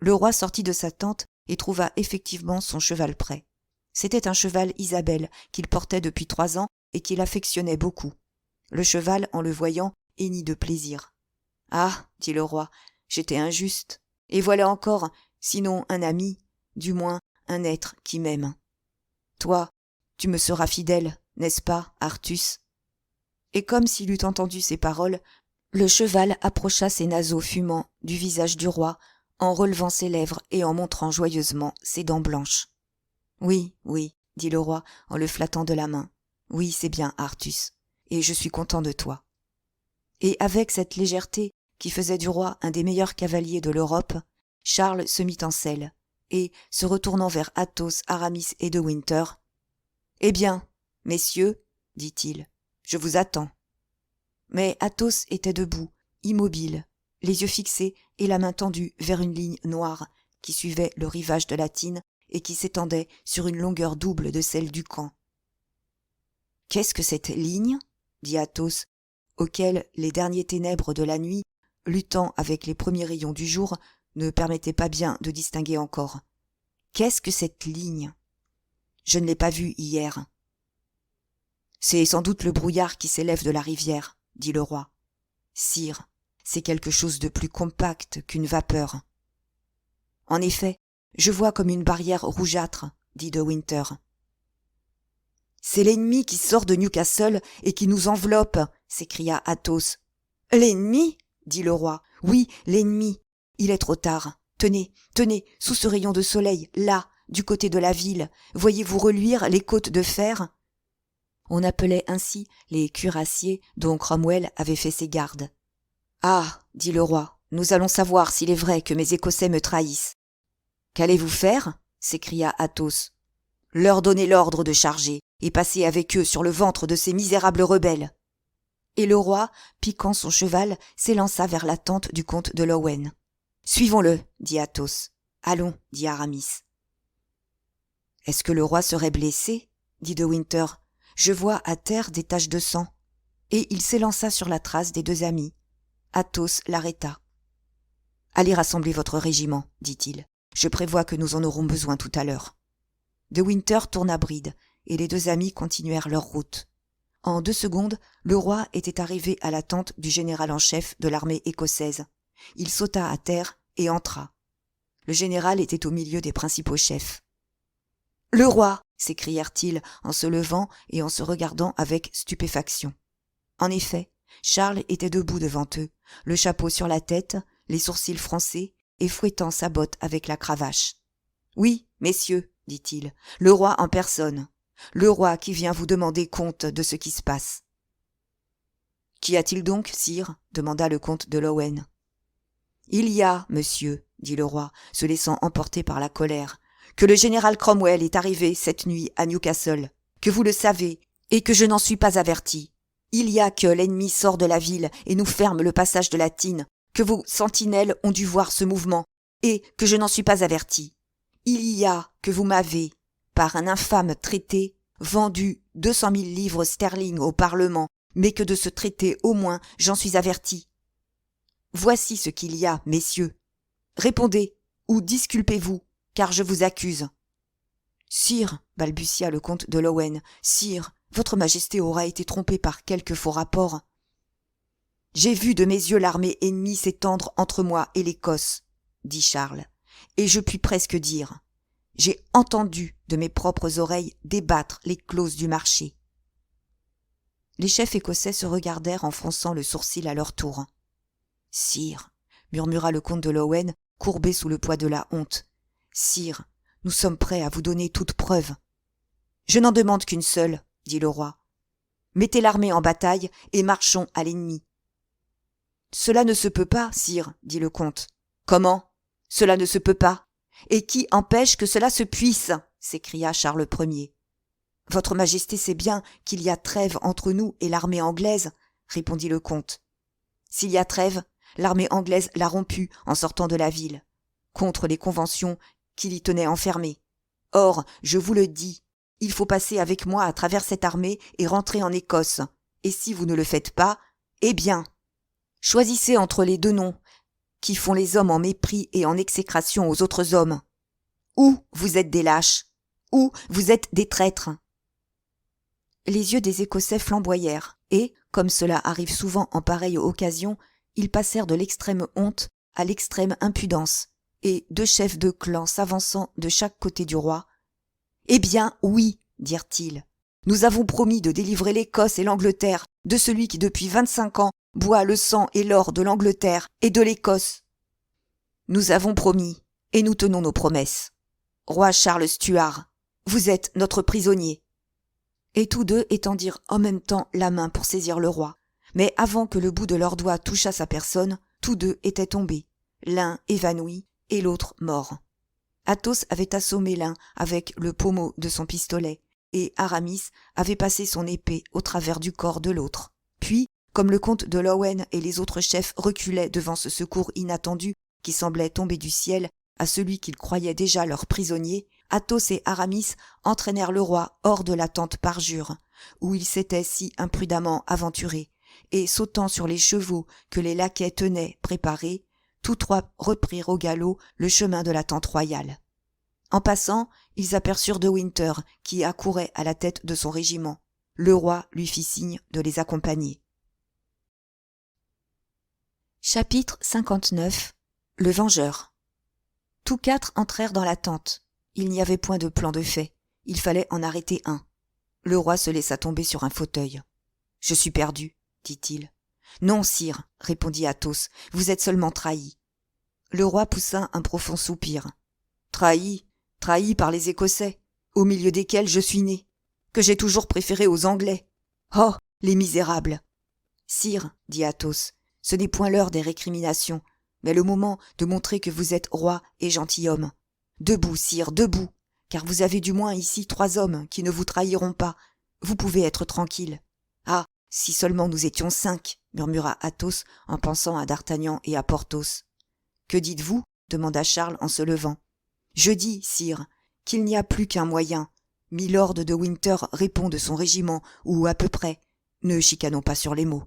Le roi sortit de sa tente et trouva effectivement son cheval prêt. C'était un cheval Isabelle qu'il portait depuis 3 ans et qu'il affectionnait beaucoup. Le cheval, en le voyant, hennit de plaisir. « Ah, dit le roi, j'étais injuste. Et voilà encore, sinon un ami, du moins un être qui m'aime. Toi, tu me seras fidèle, n'est-ce pas, Artus ?» Et comme s'il eût entendu ces paroles, le cheval approcha ses naseaux fumants du visage du roi, en relevant ses lèvres et en montrant joyeusement ses dents blanches. « Oui, oui, dit le roi en le flattant de la main. Oui, c'est bien, Artus, et je suis content de toi. » Et avec cette légèreté qui faisait du roi un des meilleurs cavaliers de l'Europe, Charles se mit en selle, et, se retournant vers Athos, Aramis et de Winter, « Eh bien, messieurs, dit-il, je vous attends. » Mais Athos était debout, immobile, les yeux fixés et la main tendue vers une ligne noire qui suivait le rivage de la Thine et qui s'étendait sur une longueur double de celle du camp. « Qu'est-ce que cette ligne ?» dit Athos, auquel les derniers ténèbres de la nuit, luttant avec les premiers rayons du jour, ne permettaient pas bien de distinguer encore. « Qu'est-ce que cette ligne ? Je ne l'ai pas vue hier. »« C'est sans doute le brouillard qui s'élève de la rivière, » dit le roi. « Sire, c'est quelque chose de plus compact qu'une vapeur. »« En effet, je vois comme une barrière rougeâtre, » dit de Winter. « C'est l'ennemi qui sort de Newcastle et qui nous enveloppe, » s'écria Athos. « L'ennemi » dit le roi. « Oui, l'ennemi. Il est trop tard. Tenez, tenez, sous ce rayon de soleil, là, du côté de la ville, voyez-vous reluire les côtes de fer ?» On appelait ainsi les cuirassiers dont Cromwell avait fait ses gardes. « Ah, dit le roi, nous allons savoir s'il est vrai que mes Écossais me trahissent. »« Qu'allez-vous faire ?» s'écria Athos. « Leur donner l'ordre de charger et passer avec eux sur le ventre de ces misérables rebelles. » Et le roi, piquant son cheval, s'élança vers la tente du comte de Lowen. « Suivons-le, dit Athos. « Allons, dit Aramis. »« Est-ce que le roi serait blessé ?» dit de Winter. « Je vois à terre des taches de sang. » Et il s'élança sur la trace des 2 amis. Athos l'arrêta. « Allez rassembler votre régiment, dit-il. Je prévois que nous en aurons besoin tout à l'heure. » De Winter tourna bride, et les 2 amis continuèrent leur route. En 2 secondes, le roi était arrivé à la tente du général en chef de l'armée écossaise. Il sauta à terre et entra. Le général était au milieu des principaux chefs. « Le roi !» s'écrièrent-ils en se levant et en se regardant avec stupéfaction. En effet, Charles était debout devant eux, le chapeau sur la tête, les sourcils froncés et fouettant sa botte avec la cravache. « Oui, messieurs, dit-il, le roi en personne. Le roi qui vient vous demander compte de ce qui se passe. »« Qu'y a-t-il donc, sire ?» demanda le comte de Lowen. « Il y a, monsieur, dit le roi, se laissant emporter par la colère, que le général Cromwell est arrivé cette nuit à Newcastle, que vous le savez, et que je n'en suis pas averti. Il y a que l'ennemi sort de la ville et nous ferme le passage de la Thine, que vos sentinelles ont dû voir ce mouvement, et que je n'en suis pas averti. Il y a que vous m'avez, par un infâme traité, vendu 200 000 livres sterling au Parlement, mais que de ce traité au moins j'en suis averti. Voici ce qu'il y a, messieurs. Répondez, ou disculpez-vous, car je vous accuse. »« Sire, balbutia le comte de Lowen, sire, votre majesté aura été trompée par quelque faux rapport. »« J'ai vu de mes yeux l'armée ennemie s'étendre entre moi et l'Écosse, dit Charles, et je puis presque dire, j'ai entendu de mes propres oreilles débattre les clauses du marché. » Les chefs écossais se regardèrent en fronçant le sourcil à leur tour. « Sire, murmura le comte de Lowen, courbé sous le poids de la honte, sire, nous sommes prêts à vous donner toute preuve. »« Je n'en demande qu'une seule, dit le roi. Mettez l'armée en bataille et marchons à l'ennemi. »« Cela ne se peut pas, sire, dit le comte. »« Comment ? Cela ne se peut pas. Et qui empêche que cela se puisse ?» s'écria Charles Ier. « Votre majesté sait bien qu'il y a trêve entre nous et l'armée anglaise, répondit le comte. S'il y a trêve, l'armée anglaise l'a rompue en sortant de la ville. contre les conventions qui l'y tenaient enfermé. Or, je vous le dis, il faut passer avec moi à travers cette armée et rentrer en Écosse. Et si vous ne le faites pas, eh bien, choisissez entre les deux noms qui font les hommes en mépris et en exécration aux autres hommes. Ou vous êtes des lâches, ou vous êtes des traîtres. Les yeux des Écossais flamboyèrent, et, comme cela arrive souvent en pareille occasion, ils passèrent de l'extrême honte à l'extrême impudence, et deux chefs de clan s'avançant de chaque côté du roi. « Eh bien, oui, dirent-ils, nous avons promis de délivrer l'Écosse et l'Angleterre de celui qui depuis 25 ans boit le sang et l'or de l'Angleterre et de l'Écosse. Nous avons promis, et nous tenons nos promesses. Roi Charles Stuart, vous êtes notre prisonnier. » Et tous deux étendirent en même temps la main pour saisir le roi. Mais avant que le bout de leurs doigts touchât sa personne, tous deux étaient tombés, l'un évanoui et l'autre mort. Athos avait assommé l'un avec le pommeau de son pistolet, et Aramis avait passé son épée au travers du corps de l'autre. Puis, comme le comte de Lorraine et les autres chefs reculaient devant ce secours inattendu qui semblait tomber du ciel à celui qu'ils croyaient déjà leur prisonnier, Athos et Aramis entraînèrent le roi hors de la tente parjure, où il s'était si imprudemment aventuré, et sautant sur les chevaux que les laquais tenaient préparés, tous trois reprirent au galop le chemin de la tente royale. En passant, ils aperçurent De Winter, qui accourait à la tête de son régiment. Le roi lui fit signe de les accompagner. Chapitre 59. Le vengeur. Tous quatre entrèrent dans la tente. Il n'y avait point de plan de fait. Il fallait en arrêter un. Le roi se laissa tomber sur un fauteuil. « Je suis perdu, » dit-il. « Non, sire, » répondit Athos, « vous êtes seulement trahi. » Le roi poussa un profond soupir. « Trahi par les Écossais, au milieu desquels je suis né, que j'ai toujours préféré aux Anglais. Oh, les misérables !»« Sire, » dit Athos, « ce n'est point l'heure des récriminations, mais le moment de montrer que vous êtes roi et gentilhomme. Debout, sire, debout, car vous avez du moins ici 3 hommes qui ne vous trahiront pas. Vous pouvez être tranquille. »« Ah, si seulement nous étions 5, murmura Athos en pensant à D'Artagnan et à Porthos. « Que dites-vous » demanda Charles en se levant. « Je dis, sire, qu'il n'y a plus qu'un moyen. Milord de Winter répond de son régiment, ou à peu près. Ne chicanons pas sur les mots.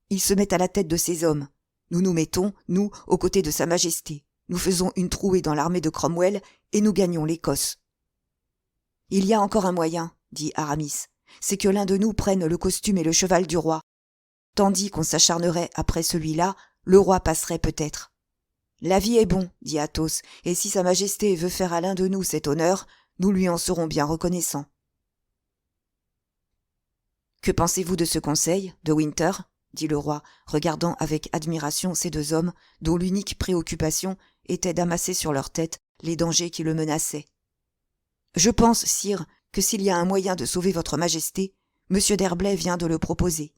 Il se met à la tête de ses hommes. Nous nous mettons, nous, aux côtés de Sa Majesté. Nous faisons une trouée dans l'armée de Cromwell et nous gagnons l'Écosse. »« Il y a encore un moyen, » dit Aramis, « c'est que l'un de nous prenne le costume et le cheval du roi. Tandis qu'on s'acharnerait après celui-là, le roi passerait peut-être. »« L'avis est bon, » dit Athos, « et si Sa Majesté veut faire à l'un de nous cet honneur, nous lui en serons bien reconnaissants. »« Que pensez-vous de ce conseil, De Winter ?» dit le roi, regardant avec admiration ces 2 hommes dont l'unique préoccupation était d'amasser sur leur tête les dangers qui le menaçaient. « Je pense, sire, que s'il y a un moyen de sauver votre majesté, M. d'Herblay vient de le proposer.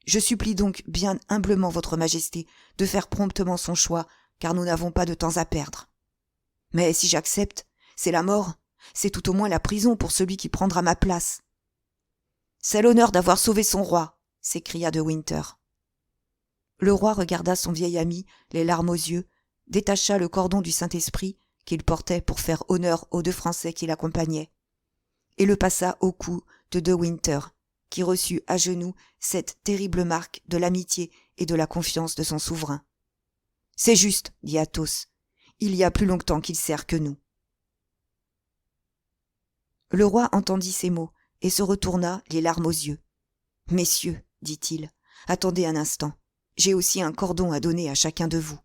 Je supplie donc bien humblement votre majesté de faire promptement son choix, car nous n'avons pas de temps à perdre. Mais si j'accepte, c'est la mort, c'est tout au moins la prison pour celui qui prendra ma place. »« C'est l'honneur d'avoir sauvé son roi, » s'écria De Winter. Le roi regarda son vieil ami, les larmes aux yeux, détacha le cordon du Saint-Esprit qu'il portait pour faire honneur aux 2 Français qui l'accompagnaient, et le passa au cou de Winter, qui reçut à genoux cette terrible marque de l'amitié et de la confiance de son souverain. « C'est juste, » dit Athos, « il y a plus longtemps qu'il sert que nous. » Le roi entendit ces mots et se retourna, les larmes aux yeux. « Messieurs, dit-il, attendez un instant. J'ai aussi un cordon à donner à chacun de vous. »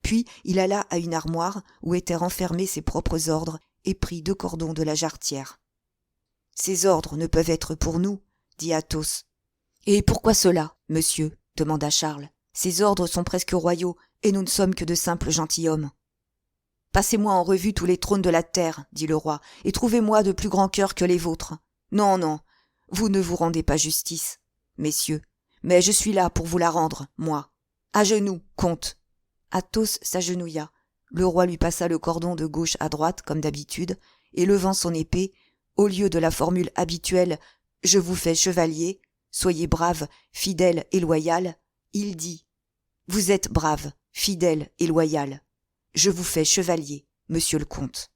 Puis il alla à une armoire où étaient renfermés ses propres ordres et prit 2 cordons de la jarretière. « Ces ordres ne peuvent être pour nous, » dit Athos. « Et pourquoi cela, monsieur ?» demanda Charles. « Ces ordres sont presque royaux et nous ne sommes que de simples gentilshommes. »« Passez-moi en revue tous les trônes de la terre, » dit le roi, « et trouvez-moi de plus grands cœurs que les vôtres. Non, non, vous ne vous rendez pas justice, messieurs, mais je suis là pour vous la rendre, moi. À genoux, comte. » Athos s'agenouilla. Le roi lui passa le cordon de gauche à droite, comme d'habitude, et levant son épée, au lieu de la formule habituelle « Je vous fais chevalier, soyez brave, fidèle et loyal », il dit « Vous êtes brave, fidèle et loyal. Je vous fais chevalier. monsieur le comte.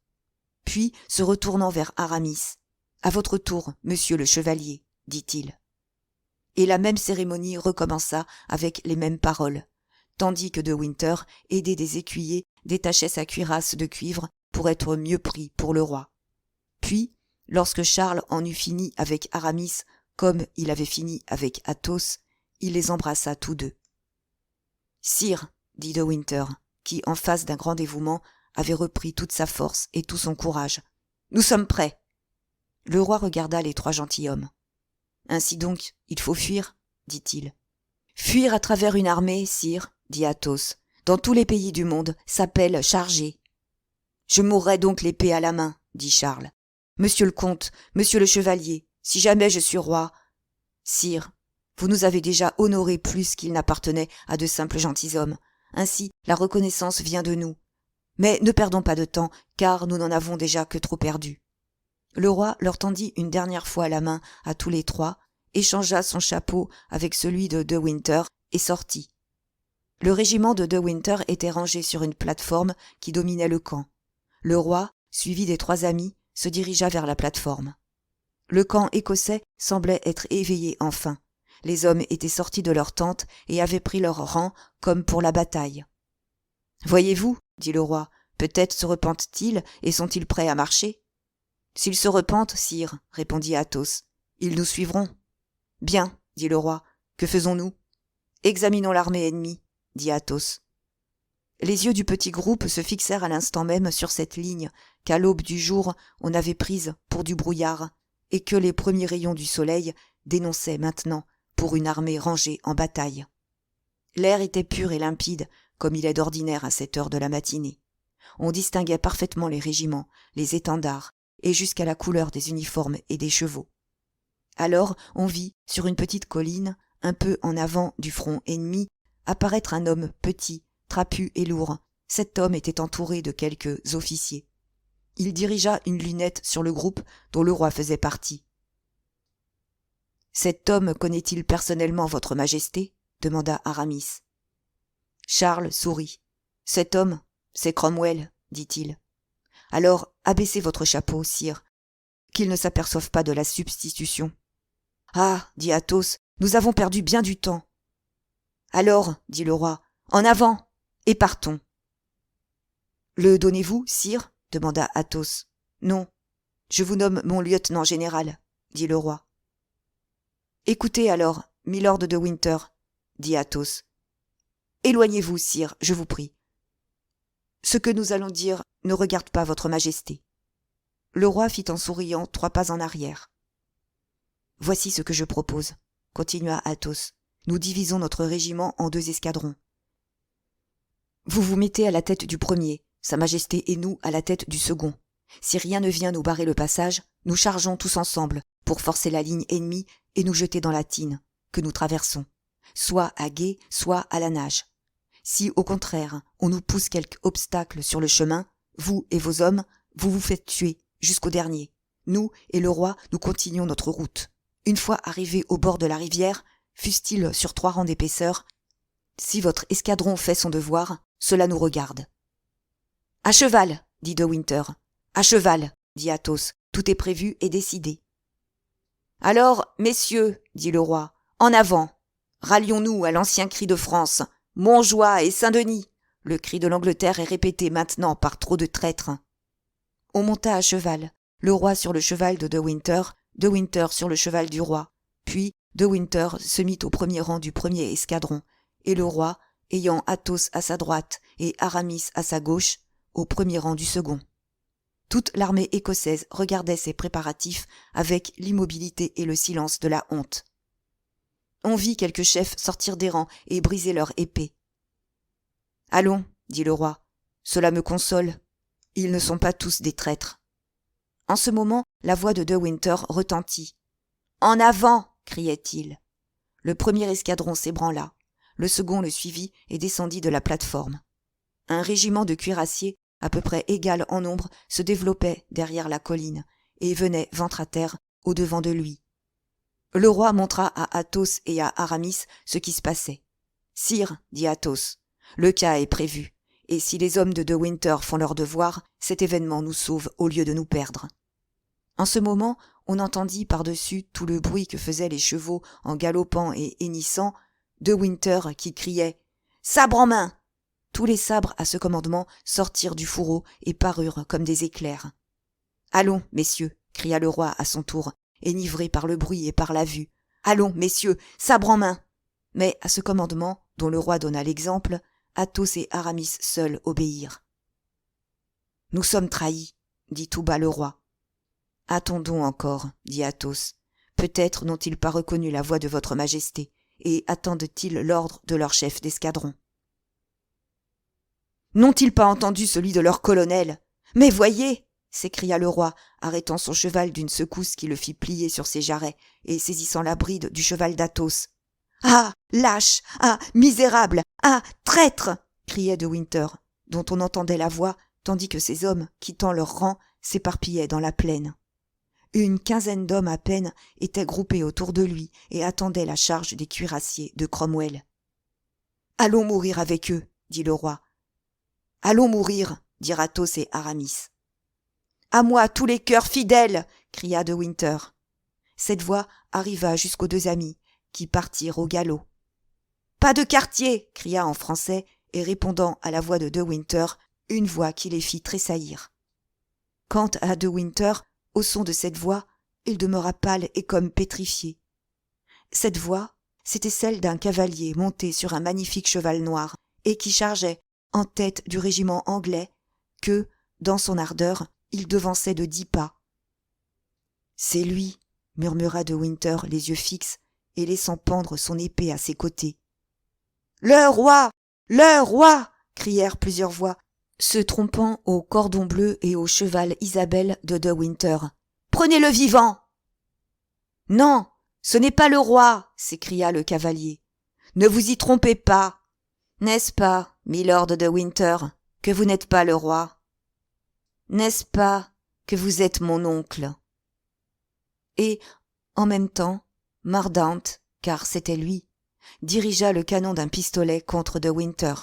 Puis, se retournant vers Aramis, « À votre tour, monsieur le chevalier, dit-il. » Et la même cérémonie recommença avec les mêmes paroles, tandis que De Winter, aidé des écuyers, détachait sa cuirasse de cuivre pour être mieux pris pour le roi. Puis, lorsque Charles en eut fini avec Aramis, comme il avait fini avec Athos, il les embrassa tous deux. « Sire, dit De Winter, qui, en face d'un grand dévouement, avait repris toute sa force et tout son courage. « Nous sommes prêts. » Le roi regarda les trois gentilshommes. « Ainsi donc, il faut fuir, dit-il. »« Fuir à travers une armée, sire, dit Athos, dans tous les pays du monde, s'appelle charger. »« Je mourrai donc l'épée à la main, dit Charles. Monsieur le comte, monsieur le chevalier, si jamais je suis roi... Sire, vous nous avez déjà honorés plus qu'il n'appartenait à de simples gentilshommes. Ainsi, la reconnaissance vient de nous. Mais ne perdons pas de temps, car nous n'en avons déjà que trop perdu. » Le roi leur tendit une dernière fois la main à tous les trois, échangea son chapeau avec celui de De Winter et sortit. Le régiment de De Winter était rangé sur une plate-forme qui dominait le camp. Le roi, suivi des trois amis, se dirigea vers la plate-forme. Le camp écossais semblait être éveillé enfin. Les hommes étaient sortis de leurs tentes et avaient pris leur rang comme pour la bataille. « Voyez-vous, dit le roi, peut-être se repentent-ils et sont-ils prêts à marcher ?»« S'ils se repentent, sire, répondit Athos, ils nous suivront. »« Bien, dit le roi, que faisons-nous ?»« Examinons l'armée ennemie, dit Athos. » Les yeux du petit groupe se fixèrent à l'instant même sur cette ligne qu'à l'aube du jour on avait prise pour du brouillard et que les premiers rayons du soleil dénonçaient maintenant pour une armée rangée en bataille. L'air était pur et limpide, comme il est d'ordinaire à cette heure de la matinée. On distinguait parfaitement les régiments, les étendards, et jusqu'à la couleur des uniformes et des chevaux. Alors on vit, sur une petite colline, un peu en avant du front ennemi, apparaître un homme petit, trapu et lourd. Cet homme était entouré de quelques officiers. Il dirigea une lunette sur le groupe dont le roi faisait partie. « Cet homme connaît-il personnellement votre majesté ?» demanda Aramis. Charles sourit. « Cet homme, c'est Cromwell, dit-il. Alors abaissez votre chapeau, sire, qu'il ne s'aperçoive pas de la substitution. »« Ah, dit Athos, nous avons perdu bien du temps. »« Alors, dit le roi, en avant, et partons. »« Le donnez-vous, sire ?» demanda Athos. « Non, je vous nomme mon lieutenant général, dit le roi. »« Écoutez alors, milord de Winter, dit Athos. Éloignez-vous, sire, je vous prie. Ce que nous allons dire ne regarde pas votre majesté. » Le roi fit en souriant 3 pas en arrière. « Voici ce que je propose, continua Athos. Nous divisons notre régiment en 2 escadrons. Vous vous mettez à la tête du premier, Sa Majesté et nous à la tête du second. Si rien ne vient nous barrer le passage, nous chargeons tous ensemble pour forcer la ligne ennemie et nous jeter dans la Tyne, que nous traversons, soit à gué, soit à la nage. Si, au contraire, on nous pousse quelque obstacle sur le chemin, vous et vos hommes, vous vous faites tuer jusqu'au dernier. Nous et le roi, nous continuons notre route. Une fois arrivés au bord de la rivière, fût-il sur 3 rangs d'épaisseur, si votre escadron fait son devoir, cela nous regarde. « À cheval, dit De Winter. « À cheval, dit Athos. Tout est prévu et décidé. »« Alors, messieurs, dit le roi, en avant. Rallions-nous à l'ancien cri de France. Montjoie et Saint-Denis. Le cri de l'Angleterre est répété maintenant par trop de traîtres. » On monta à cheval, le roi sur le cheval de Winter sur le cheval du roi. Puis De Winter se mit au premier rang du premier escadron, et le roi, ayant Athos à sa droite et Aramis à sa gauche, au premier rang du second. Toute l'armée écossaise regardait ces préparatifs avec l'immobilité et le silence de la honte. On vit quelques chefs sortir des rangs et briser leurs épées. « Allons, dit le roi, cela me console. Ils ne sont pas tous des traîtres. » En ce moment, la voix de Winter retentit. « En avant !» criait-il. Le premier escadron s'ébranla. Le second le suivit et descendit de la plate-forme. Un régiment de cuirassiers, à peu près égal en nombre, se développait derrière la colline et venait ventre à terre au-devant de lui. Le roi montra à Athos et à Aramis ce qui se passait. « Sire, dit Athos, le cas est prévu, et si les hommes de Winter font leur devoir, cet événement nous sauve au lieu de nous perdre. » En ce moment, on entendit par-dessus tout le bruit que faisaient les chevaux en galopant et hennissant, De Winter qui criait « Sabre en main !» Tous les sabres à ce commandement sortirent du fourreau et parurent comme des éclairs. « Allons, messieurs !» cria le roi à son tour, enivré par le bruit et par la vue. « Allons, messieurs, sabre en main !» Mais à ce commandement, dont le roi donna l'exemple, Athos et Aramis seuls obéirent. « Nous sommes trahis, » dit tout bas le roi. « Attendons encore, » dit Athos. « Peut-être n'ont-ils pas reconnu la voix de votre majesté, et attendent-ils l'ordre de leur chef d'escadron. »« N'ont-ils pas entendu celui de leur colonel ? Mais voyez !» s'écria le roi, arrêtant son cheval d'une secousse qui le fit plier sur ses jarrets, et saisissant la bride du cheval d'Athos. « Ah, lâche ! Ah, misérable ! Ah, traître !» criait De Winter, dont on entendait la voix, tandis que ses hommes, quittant leur rang, s'éparpillaient dans la plaine. Une quinzaine d'hommes à peine étaient groupés autour de lui et attendaient la charge des cuirassiers de Cromwell. « Allons mourir avec eux, » dit le roi. « Allons mourir, » dirent Athos et Aramis. « À moi tous les cœurs fidèles !» cria De Winter. Cette voix arriva jusqu'aux deux amis, qui partirent au galop. « Pas de quartier !» cria en français, et répondant à la voix de Winter, une voix qui les fit tressaillir. Quant à De Winter, au son de cette voix, il demeura pâle et comme pétrifié. Cette voix, c'était celle d'un cavalier monté sur un magnifique cheval noir et qui chargeait en tête du régiment anglais que, dans son ardeur, il devançait de 10 pas. « C'est lui !» murmura De Winter, les yeux fixes, et laissant pendre son épée à ses côtés. « Le roi ! Le roi !» crièrent plusieurs voix, se trompant au cordon bleu et au cheval Isabelle de Winter. « Prenez-le vivant !»« Non, ce n'est pas le roi !» s'écria le cavalier. « Ne vous y trompez pas. N'est-ce pas, milord de Winter, que vous n'êtes pas le roi ? N'est-ce pas que vous êtes mon oncle ?» Et, en même temps, Mordaunt, car c'était lui, dirigea le canon d'un pistolet contre De Winter.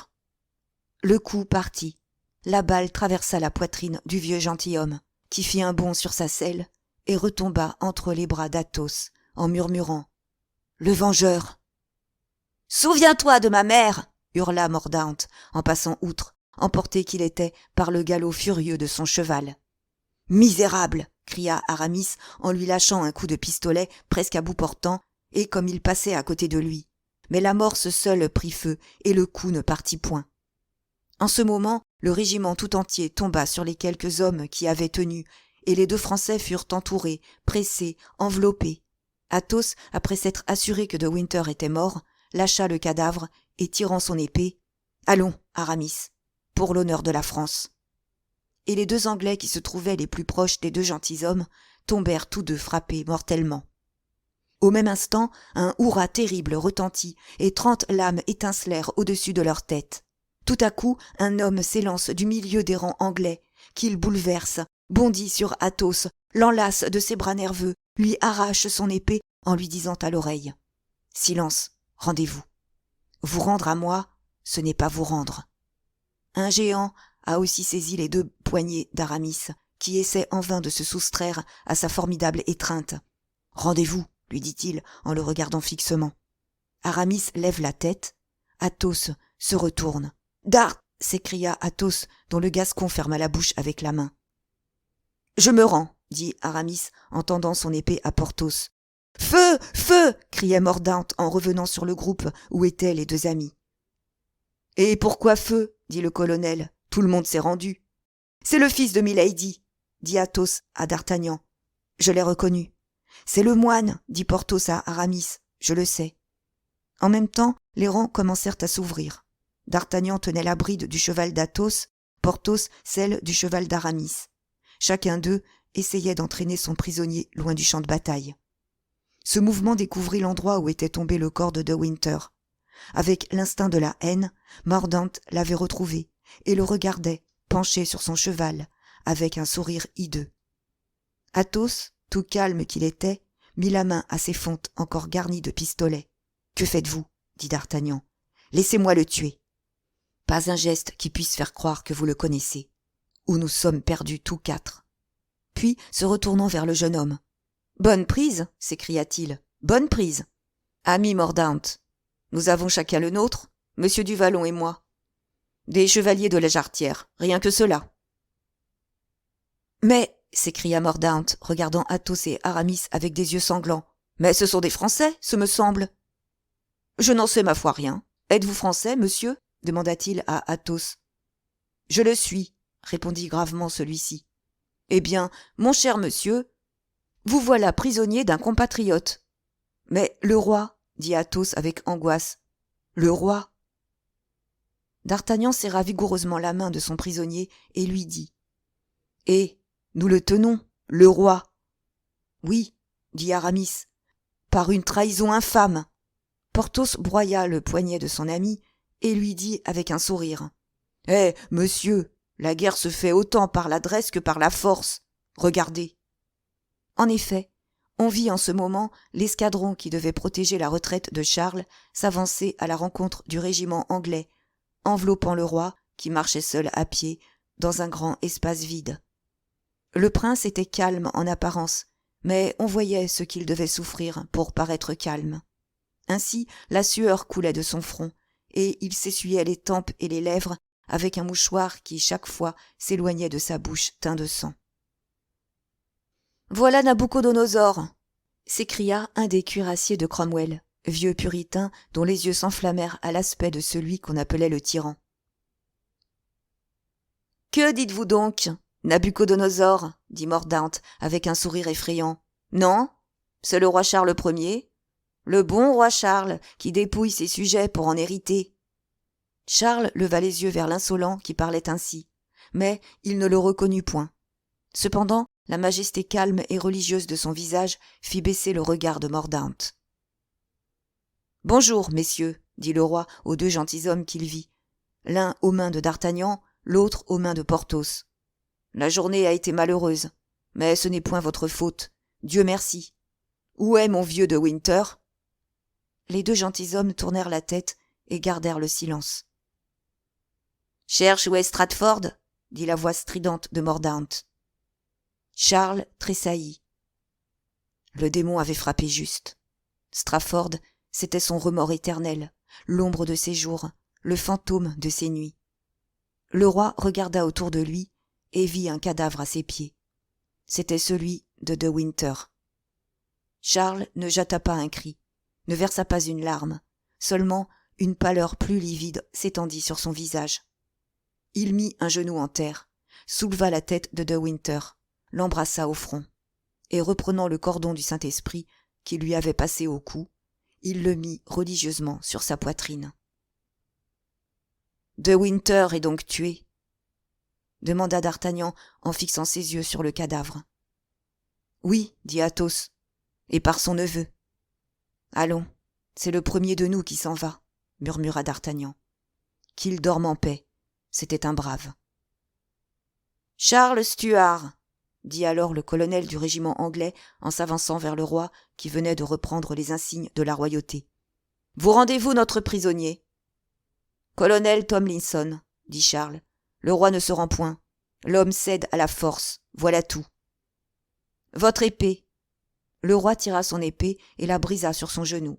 Le coup partit. La balle traversa la poitrine du vieux gentilhomme, qui fit un bond sur sa selle et retomba entre les bras d'Athos, en murmurant « Le vengeur !»« Souviens-toi de ma mère !» hurla Mordaunt, en passant outre, emporté qu'il était par le galop furieux de son cheval. « Misérable !» cria Aramis en lui lâchant un coup de pistolet presque à bout portant, et comme il passait à côté de lui. Mais l'amorce seule prit feu, et le coup ne partit point. En ce moment, le régiment tout entier tomba sur les quelques hommes qui avaient tenu, et les deux Français furent entourés, pressés, enveloppés. Athos, après s'être assuré que De Winter était mort, lâcha le cadavre et tirant son épée, « Allons, Aramis, pour l'honneur de la France. » Et les deux Anglais qui se trouvaient les plus proches des deux gentilshommes tombèrent tous deux frappés mortellement. Au même instant, un hurrah terrible retentit et 30 lames étincelèrent au-dessus de leur tête. Tout à coup, un homme s'élance du milieu des rangs anglais, qu'il bouleverse, bondit sur Athos, l'enlace de ses bras nerveux, lui arrache son épée en lui disant à l'oreille « Silence, rendez-vous. Vous rendre à moi, ce n'est pas vous rendre. » Un géant a aussi saisi les deux poignets d'Aramis, qui essaie en vain de se soustraire à sa formidable étreinte. « Rendez-vous, » lui dit-il en le regardant fixement. Aramis lève la tête. Athos se retourne. « Dard !» s'écria Athos, dont le Gascon ferma la bouche avec la main. « Je me rends, » dit Aramis en tendant son épée à Porthos. « Feu ! Feu !» criait Mordaunt en revenant sur le groupe où étaient les deux amis. « Et pourquoi feu ?» dit le colonel. « Tout le monde s'est rendu. »« C'est le fils de Milady, » dit Athos à D'Artagnan. « Je l'ai reconnu. »« C'est le moine, » dit Porthos à Aramis. « Je le sais. » En même temps, les rangs commencèrent à s'ouvrir. D'Artagnan tenait la bride du cheval d'Athos, Porthos celle du cheval d'Aramis. Chacun d'eux essayait d'entraîner son prisonnier loin du champ de bataille. Ce mouvement découvrit l'endroit où était tombé le corps de Winter. Avec l'instinct de la haine, Mordaunt l'avait retrouvé et le regardait, penché sur son cheval, avec un sourire hideux. Athos, tout calme qu'il était, mit la main à ses fentes encore garnies de pistolets. « Que faites-vous » dit D'Artagnan. « Laissez-moi le tuer. » Pas un geste qui puisse faire croire que vous le connaissez, ou nous sommes perdus tous quatre. » Puis, se retournant vers le jeune homme. « Bonne prise !» s'écria-t-il. « Bonne prise ! Ami Mordaunt, nous avons chacun le nôtre, Monsieur du Vallon et moi. Des chevaliers de la Jarretière, rien que cela. »« Mais, » s'écria Mordaunt, regardant Athos et Aramis avec des yeux sanglants, « mais ce sont des Français, ce me semble. »« Je n'en sais ma foi rien. Êtes-vous Français, monsieur ?» demanda-t-il à Athos. « Je le suis, » répondit gravement celui-ci. « Eh bien, mon cher monsieur, vous voilà prisonnier d'un compatriote. »« Mais le roi » dit Athos avec angoisse. « Le roi !» D'Artagnan serra vigoureusement la main de son prisonnier et lui dit « Et nous le tenons, le roi !»« Oui, » dit Aramis, « par une trahison infâme. » Porthos broya le poignet de son ami et lui dit avec un sourire « Eh, monsieur, la guerre se fait autant par l'adresse que par la force. Regardez. » En effet, on vit en ce moment l'escadron qui devait protéger la retraite de Charles s'avancer à la rencontre du régiment anglais, enveloppant le roi, qui marchait seul à pied, dans un grand espace vide. Le prince était calme en apparence, mais on voyait ce qu'il devait souffrir pour paraître calme. Ainsi, la sueur coulait de son front, et il s'essuyait les tempes et les lèvres avec un mouchoir qui, chaque fois, s'éloignait de sa bouche teint de sang. « Voilà Nabuchodonosor !» s'écria un des cuirassiers de Cromwell, vieux puritain dont les yeux s'enflammèrent à l'aspect de celui qu'on appelait le tyran. « Que dites-vous donc, Nabuchodonosor ?» dit Mordaunt avec un sourire effrayant. « Non, c'est le roi Charles Ier, le bon roi Charles qui dépouille ses sujets pour en hériter. » Charles leva les yeux vers l'insolent qui parlait ainsi, mais il ne le reconnut point. Cependant, la majesté calme et religieuse de son visage fit baisser le regard de Mordaunt. « Bonjour, messieurs, » dit le roi aux deux gentilshommes qu'il vit, l'un aux mains de D'Artagnan, l'autre aux mains de Porthos. « La journée a été malheureuse, mais ce n'est point votre faute. Dieu merci. Où est mon vieux de Winter ?» Les deux gentilshommes tournèrent la tête et gardèrent le silence. « Cherche où est Stratford ?» dit la voix stridente de Mordaunt. Charles tressaillit. Le démon avait frappé juste. Strafford, c'était son remords éternel, l'ombre de ses jours, le fantôme de ses nuits. Le roi regarda autour de lui et vit un cadavre à ses pieds. C'était celui de Winter. Charles ne jeta pas un cri, ne versa pas une larme, seulement une pâleur plus livide s'étendit sur son visage. Il mit un genou en terre, souleva la tête de Winter, l'embrassa au front, et reprenant le cordon du Saint-Esprit qui lui avait passé au cou, il le mit religieusement sur sa poitrine. « De Winter est donc tué ?» demanda D'Artagnan en fixant ses yeux sur le cadavre. « Oui, » dit Athos, « et par son neveu. »« Allons, c'est le premier de nous qui s'en va, » murmura D'Artagnan. « Qu'il dorme en paix, c'était un brave. »« Charles Stuart !» dit alors le colonel du régiment anglais en s'avançant vers le roi qui venait de reprendre les insignes de la royauté. « Vous rendez-vous notre prisonnier ?»« Colonel Tomlinson, » dit Charles, « le roi ne se rend point. L'homme cède à la force, voilà tout. »« Votre épée !» Le roi tira son épée et la brisa sur son genou.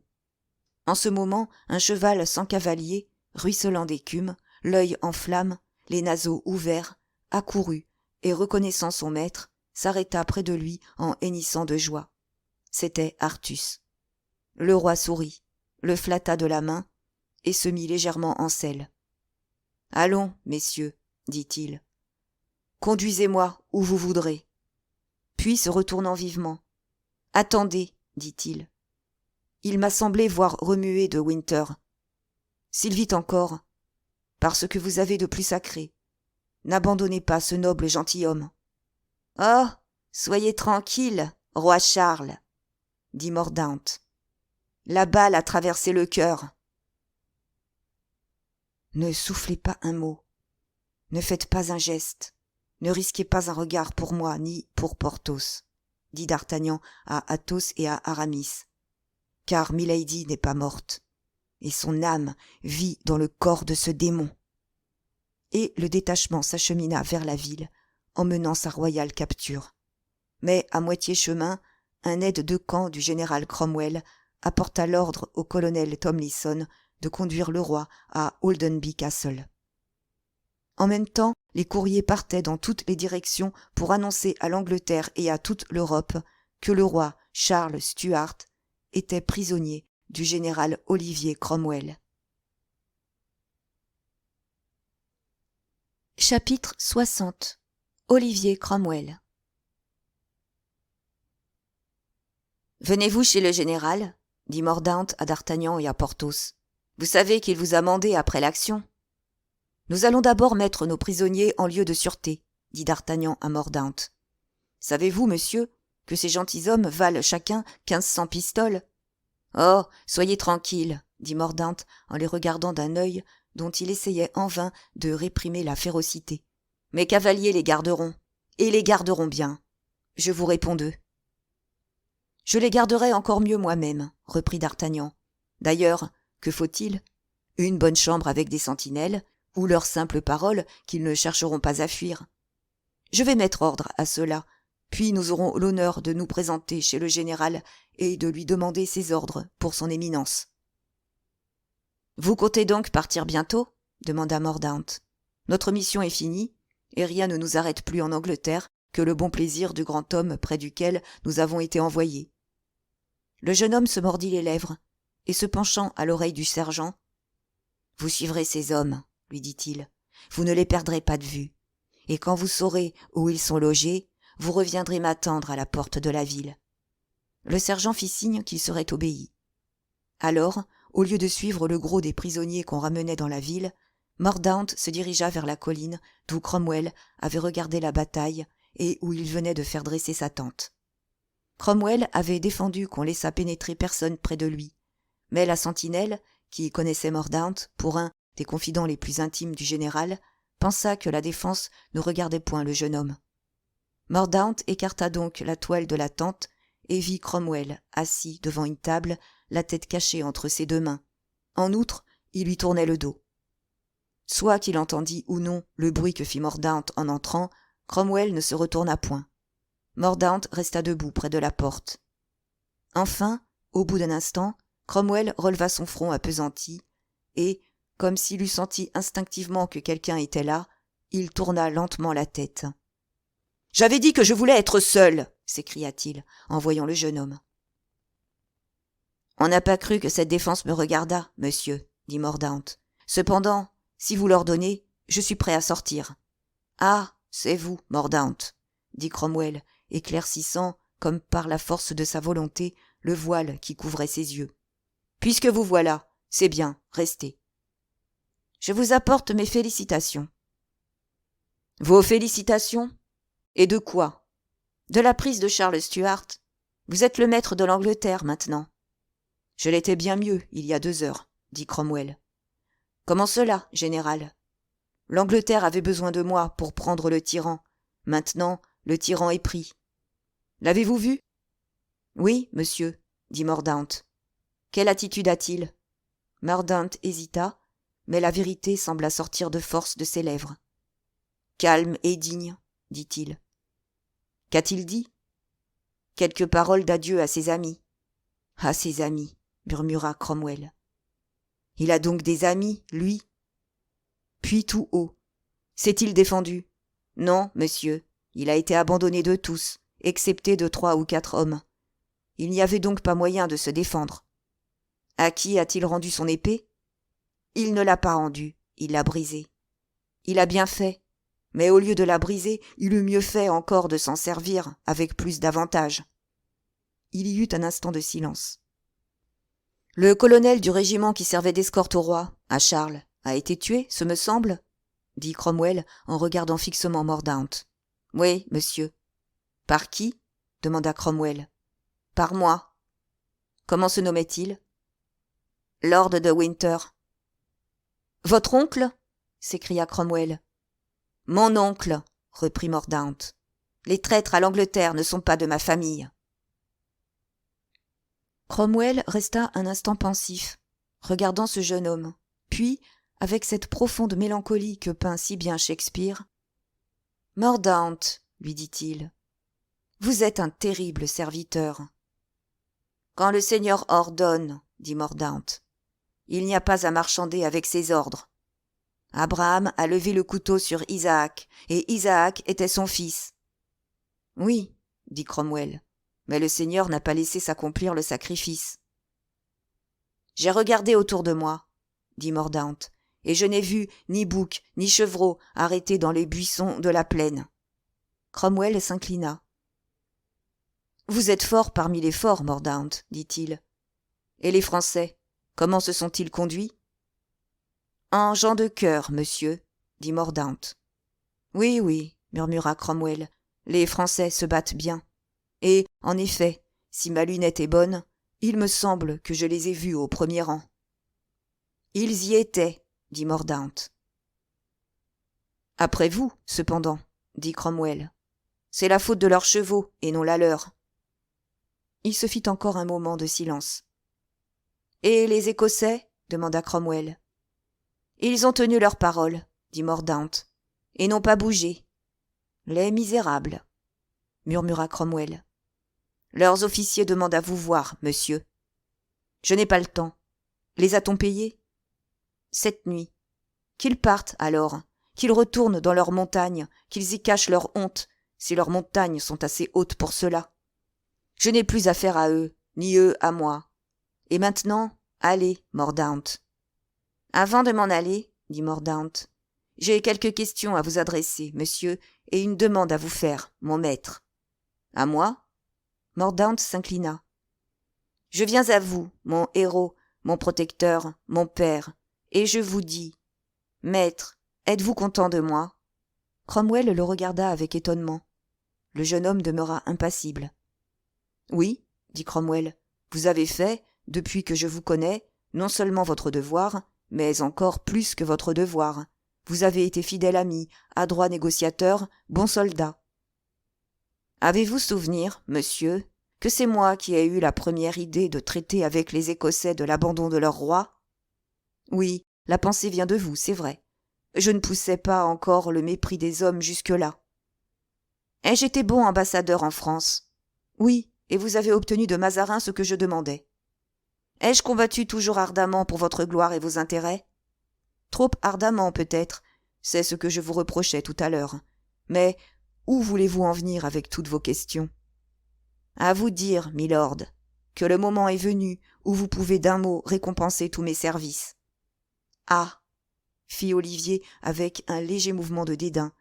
En ce moment, un cheval sans cavalier, ruisselant d'écume, l'œil en flammes, les naseaux ouverts, accourut et, reconnaissant son maître, s'arrêta près de lui en hennissant de joie. C'était Artus. Le roi sourit, le flatta de la main et se mit légèrement en selle. « Allons, messieurs, » dit-il. « Conduisez-moi où vous voudrez. » Puis, se retournant vivement, « Attendez, » dit-il. « Il m'a semblé voir remuer de Winter. S'il vit encore, parce que vous avez de plus sacré, n'abandonnez pas ce noble gentilhomme. »« Oh, soyez tranquille, roi Charles, » dit Mordaunt. « La balle a traversé le cœur. » « Ne soufflez pas un mot, ne faites pas un geste, ne risquez pas un regard pour moi ni pour Porthos, » dit D'Artagnan à Athos et à Aramis, « car Milady n'est pas morte, et son âme vit dans le corps de ce démon. et le détachement s'achemina vers la ville, emmenant sa royale capture. Mais à moitié chemin, un aide de camp du général Cromwell apporta l'ordre au colonel Tomlinson de conduire le roi à Holdenby Castle. En même temps, les courriers partaient dans toutes les directions pour annoncer à l'Angleterre et à toute l'Europe que le roi Charles Stuart était prisonnier du général Olivier Cromwell. Chapitre 60. Olivier Cromwell. « Venez-vous chez le général ?» dit Mordaunt à d'Artagnan et à Porthos. « Vous savez qu'il vous a mandé après l'action. »« Nous allons d'abord mettre nos prisonniers en lieu de sûreté, » dit d'Artagnan à Mordaunt. « Savez-vous, monsieur, que ces gentilshommes valent chacun 1500 pistoles ?»« Oh, soyez tranquilles, » dit Mordaunt en les regardant d'un œil dont il essayait en vain de réprimer la férocité. « Mes cavaliers les garderont, et les garderont bien. Je vous réponds d'eux. »« Je les garderai encore mieux moi-même, » reprit d'Artagnan. « D'ailleurs, que faut-il ? Une bonne chambre avec des sentinelles, ou leur simple parole qu'ils ne chercheront pas à fuir. Je vais mettre ordre à cela, puis nous aurons l'honneur de nous présenter chez le général et de lui demander ses ordres pour son éminence. »« Vous comptez donc partir bientôt ? » demanda Mordaunt. « Notre mission est finie, et rien ne nous arrête plus en Angleterre que le bon plaisir du grand homme près duquel nous avons été envoyés. » Le jeune homme se mordit les lèvres, et se penchant à l'oreille du sergent, « Vous suivrez ces hommes, » lui dit-il, « vous ne les perdrez pas de vue, et quand vous saurez où ils sont logés, vous reviendrez m'attendre à la porte de la ville. » Le sergent fit signe qu'il serait obéi. Alors, au lieu de suivre le gros des prisonniers qu'on ramenait dans la ville, Mordaunt se dirigea vers la colline d'où Cromwell avait regardé la bataille et où il venait de faire dresser sa tente. Cromwell avait défendu qu'on laissât pénétrer personne près de lui, mais la sentinelle, qui connaissait Mordaunt pour un des confidents les plus intimes du général, pensa que la défense ne regardait point le jeune homme. Mordaunt écarta donc la toile de la tente et vit Cromwell assis devant une table, la tête cachée entre ses deux mains. En outre, il lui tournait le dos. Soit qu'il entendît ou non le bruit que fit Mordaunt en entrant, Cromwell ne se retourna point. Mordaunt resta debout près de la porte. Enfin, au bout d'un instant, Cromwell releva son front appesanti et, comme s'il eût senti instinctivement que quelqu'un était là, il tourna lentement la tête. « J'avais dit que je voulais être seul !» s'écria-t-il en voyant le jeune homme. « On n'a pas cru que cette défense me regardât, monsieur, » dit Mordaunt. « Cependant, si vous l'ordonnez, je suis prêt à sortir. »« Ah, c'est vous, Mordaunt, » dit Cromwell, éclaircissant, comme par la force de sa volonté, le voile qui couvrait ses yeux. « Puisque vous voilà, c'est bien, restez. »« Je vous apporte mes félicitations. »« Vos félicitations ? Et de quoi ? De la prise de Charles Stuart. Vous êtes le maître de l'Angleterre maintenant. »« Je l'étais bien mieux il y a 2 heures, » dit Cromwell. « Comment cela, général ? L'Angleterre avait besoin de moi pour prendre le tyran. Maintenant, le tyran est pris. L'avez-vous vu ? » ?»« Oui, monsieur, » dit Mordaunt. « Quelle attitude a-t-il ? » Mordaunt hésita, mais la vérité sembla sortir de force de ses lèvres. « Calme et digne, » dit-il. « Qu'a-t-il dit ? » ?»« Quelques paroles d'adieu à ses amis. »« À ses amis, » murmura Cromwell. « Il a donc des amis, lui ? » Puis tout haut. « S'est-il défendu ? » ?»« Non, monsieur, il a été abandonné de tous, excepté de 3 ou 4 hommes. Il n'y avait donc pas moyen de se défendre. À qui a-t-il rendu son épée ? Il ne l'a pas rendue, il l'a brisée. Il a bien fait, mais au lieu de la briser, il eût mieux fait encore de s'en servir avec plus d'avantage. » Il y eut un instant de silence. « Le colonel du régiment qui servait d'escorte au roi, à Charles, a été tué, ce me semble ?» dit Cromwell en regardant fixement Mordaunt. « Oui, monsieur. »« Par qui ? » demanda Cromwell. « Par moi. »« Comment se nommait-il ? » ?»« Lord de Winter. »« Votre oncle ? » s'écria Cromwell. « Mon oncle, » reprit Mordaunt. « Les traîtres à l'Angleterre ne sont pas de ma famille. » Cromwell resta un instant pensif, regardant ce jeune homme, puis, avec cette profonde mélancolie que peint si bien Shakespeare. « Mordaunt, lui dit-il, vous êtes un terrible serviteur. »« Quand le Seigneur ordonne, dit Mordaunt, il n'y a pas à marchander avec ses ordres. Abraham a levé le couteau sur Isaac, et Isaac était son fils. »« Oui, dit Cromwell, mais le Seigneur n'a pas laissé s'accomplir le sacrifice. »« J'ai regardé autour de moi, dit Mordaunt, et je n'ai vu ni bouc ni chevreau arrêtés dans les buissons de la plaine. » Cromwell s'inclina. « Vous êtes fort parmi les forts, Mordaunt, dit-il. Et les Français, comment se sont-ils conduits ? » « En gens de cœur, monsieur, dit Mordaunt. « Oui, oui, murmura Cromwell, les Français se battent bien. Et, en effet, si ma lunette est bonne, il me semble que je les ai vus au premier rang. »« Ils y étaient, dit Mordaunt. »« Après vous, cependant, dit Cromwell. C'est la faute de leurs chevaux et non la leur. » Il se fit encore un moment de silence. « Et les Écossais ? Demanda Cromwell. « Ils ont tenu leur parole, dit Mordaunt, et n'ont pas bougé. Les misérables, murmura Cromwell. Leurs officiers demandent à vous voir, monsieur. Je n'ai pas le temps. Les a-t-on payés ? Cette nuit. Qu'ils partent, alors, qu'ils retournent dans leurs montagnes, qu'ils y cachent leur honte, si leurs montagnes sont assez hautes pour cela. Je n'ai plus affaire à eux, ni eux à moi. Et maintenant, allez, Mordaunt. » « Avant de m'en aller, dit Mordaunt, j'ai quelques questions à vous adresser, monsieur, et une demande à vous faire, mon maître. »« À moi ?» Mordaunt s'inclina. « Je viens à vous, mon héros, mon protecteur, mon père, et je vous dis, maître, êtes-vous content de moi ?» Cromwell le regarda avec étonnement. Le jeune homme demeura impassible. « Oui, dit Cromwell, vous avez fait, depuis que je vous connais, non seulement votre devoir, mais encore plus que votre devoir. Vous avez été fidèle ami, adroit négociateur, bon soldat. Avez-vous souvenir, monsieur, que c'est moi qui ai eu la première idée de traiter avec les Écossais de l'abandon de leur roi ? Oui, la pensée vient de vous, c'est vrai. Je ne poussais pas encore le mépris des hommes jusque-là. Ai-je été bon ambassadeur en France ? Oui, et vous avez obtenu de Mazarin ce que je demandais. Ai-je combattu toujours ardemment pour votre gloire et vos intérêts ? Trop ardemment, peut-être, c'est ce que je vous reprochais tout à l'heure. Mais où voulez-vous en venir avec toutes vos questions ? À vous dire, milord, que le moment est venu où vous pouvez d'un mot récompenser tous mes services. Ah, fit Olivier avec un léger mouvement de dédain.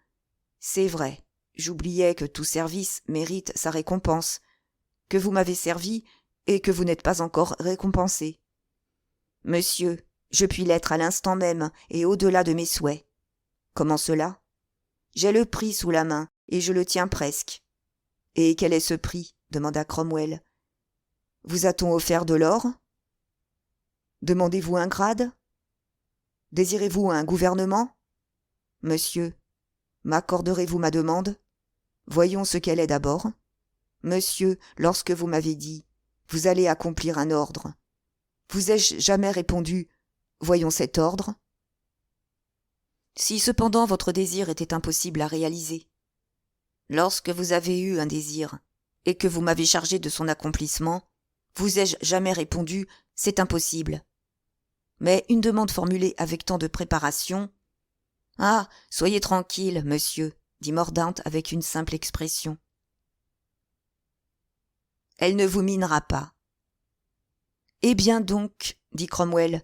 C'est vrai, j'oubliais que tout service mérite sa récompense, que vous m'avez servi et que vous n'êtes pas encore récompensé. Monsieur, je puis l'être à l'instant même et au-delà de mes souhaits. Comment cela ? J'ai le prix sous la main et je le tiens presque. Et quel est ce prix ? Demanda Cromwell. Vous a-t-on offert de l'or ? Demandez-vous un grade ? Désirez-vous un gouvernement ? Monsieur, m'accorderez-vous ma demande ? Voyons ce qu'elle est d'abord. Monsieur, lorsque vous m'avez dit « Vous allez accomplir un ordre », vous ai-je jamais répondu « Voyons cet ordre » ? Si cependant votre désir était impossible à réaliser, lorsque vous avez eu un désir et que vous m'avez chargé de son accomplissement, vous ai-je jamais répondu « C'est impossible ». Mais une demande formulée avec tant de préparation… « Ah, soyez tranquille, monsieur, dit Mordaunt avec une simple expression. Elle ne vous minera pas. Eh bien donc, dit Cromwell,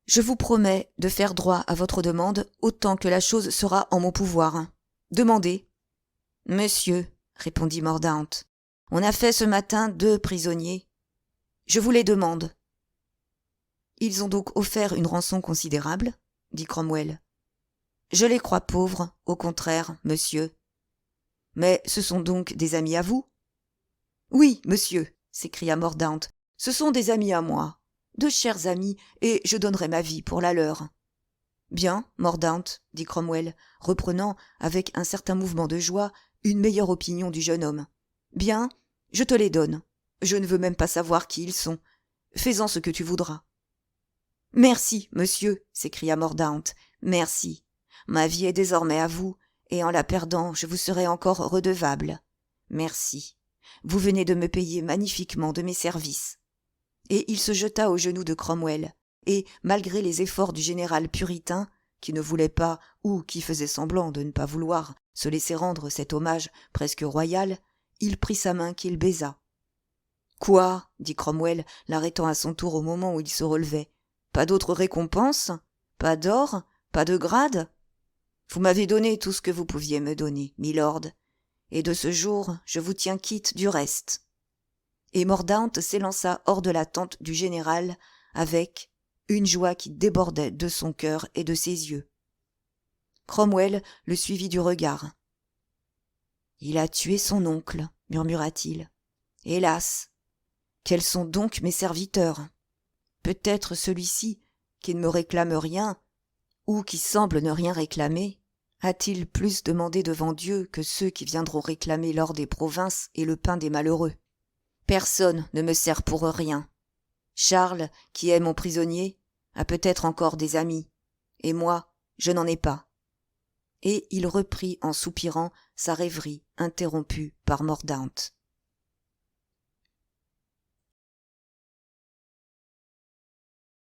je vous promets de faire droit à votre demande autant que la chose sera en mon pouvoir. Demandez. Monsieur, répondit Mordaunt, on a fait ce matin 2 prisonniers. Je vous les demande. Ils ont donc offert une rançon considérable, dit Cromwell. Je les crois pauvres, au contraire, monsieur. Mais ce sont donc des amis à vous ? Oui, monsieur, s'écria Mordaunt, ce sont des amis à moi, de chers amis, et je donnerai ma vie pour la leur. Bien, Mordaunt, dit Cromwell, reprenant, avec un certain mouvement de joie, une meilleure opinion du jeune homme. Bien, je te les donne. Je ne veux même pas savoir qui ils sont. Fais-en ce que tu voudras. Merci, monsieur, s'écria Mordaunt. Merci. Ma vie est désormais à vous, et en la perdant, je vous serai encore redevable. Merci. Vous venez de me payer magnifiquement de mes services. Et il se jeta aux genoux de Cromwell, et, malgré les efforts du général puritain, qui ne voulait pas, ou qui faisait semblant de ne pas vouloir, se laisser rendre cet hommage presque royal, il prit sa main qu'il baisa. « Quoi » dit Cromwell, l'arrêtant à son tour au moment où il se relevait. « Pas d'autre récompense ? Pas d'or ? Pas de grade ? Vous m'avez donné tout ce que vous pouviez me donner, milord, et de ce jour je vous tiens quitte du reste. » Et Mordaunt s'élança hors de la tente du général avec une joie qui débordait de son cœur et de ses yeux. Cromwell le suivit du regard. « Il a tué son oncle, murmura-t-il. Hélas ! Quels sont donc mes serviteurs ? Peut-être celui-ci, qui ne me réclame rien, ou qui semble ne rien réclamer, a-t-il plus demandé devant Dieu que ceux qui viendront réclamer l'or des provinces et le pain des malheureux ? Personne ne me sert pour rien. Charles, qui est mon prisonnier, a peut-être encore des amis, et moi, je n'en ai pas. » Et il reprit en soupirant sa rêverie interrompue par Mordaunt.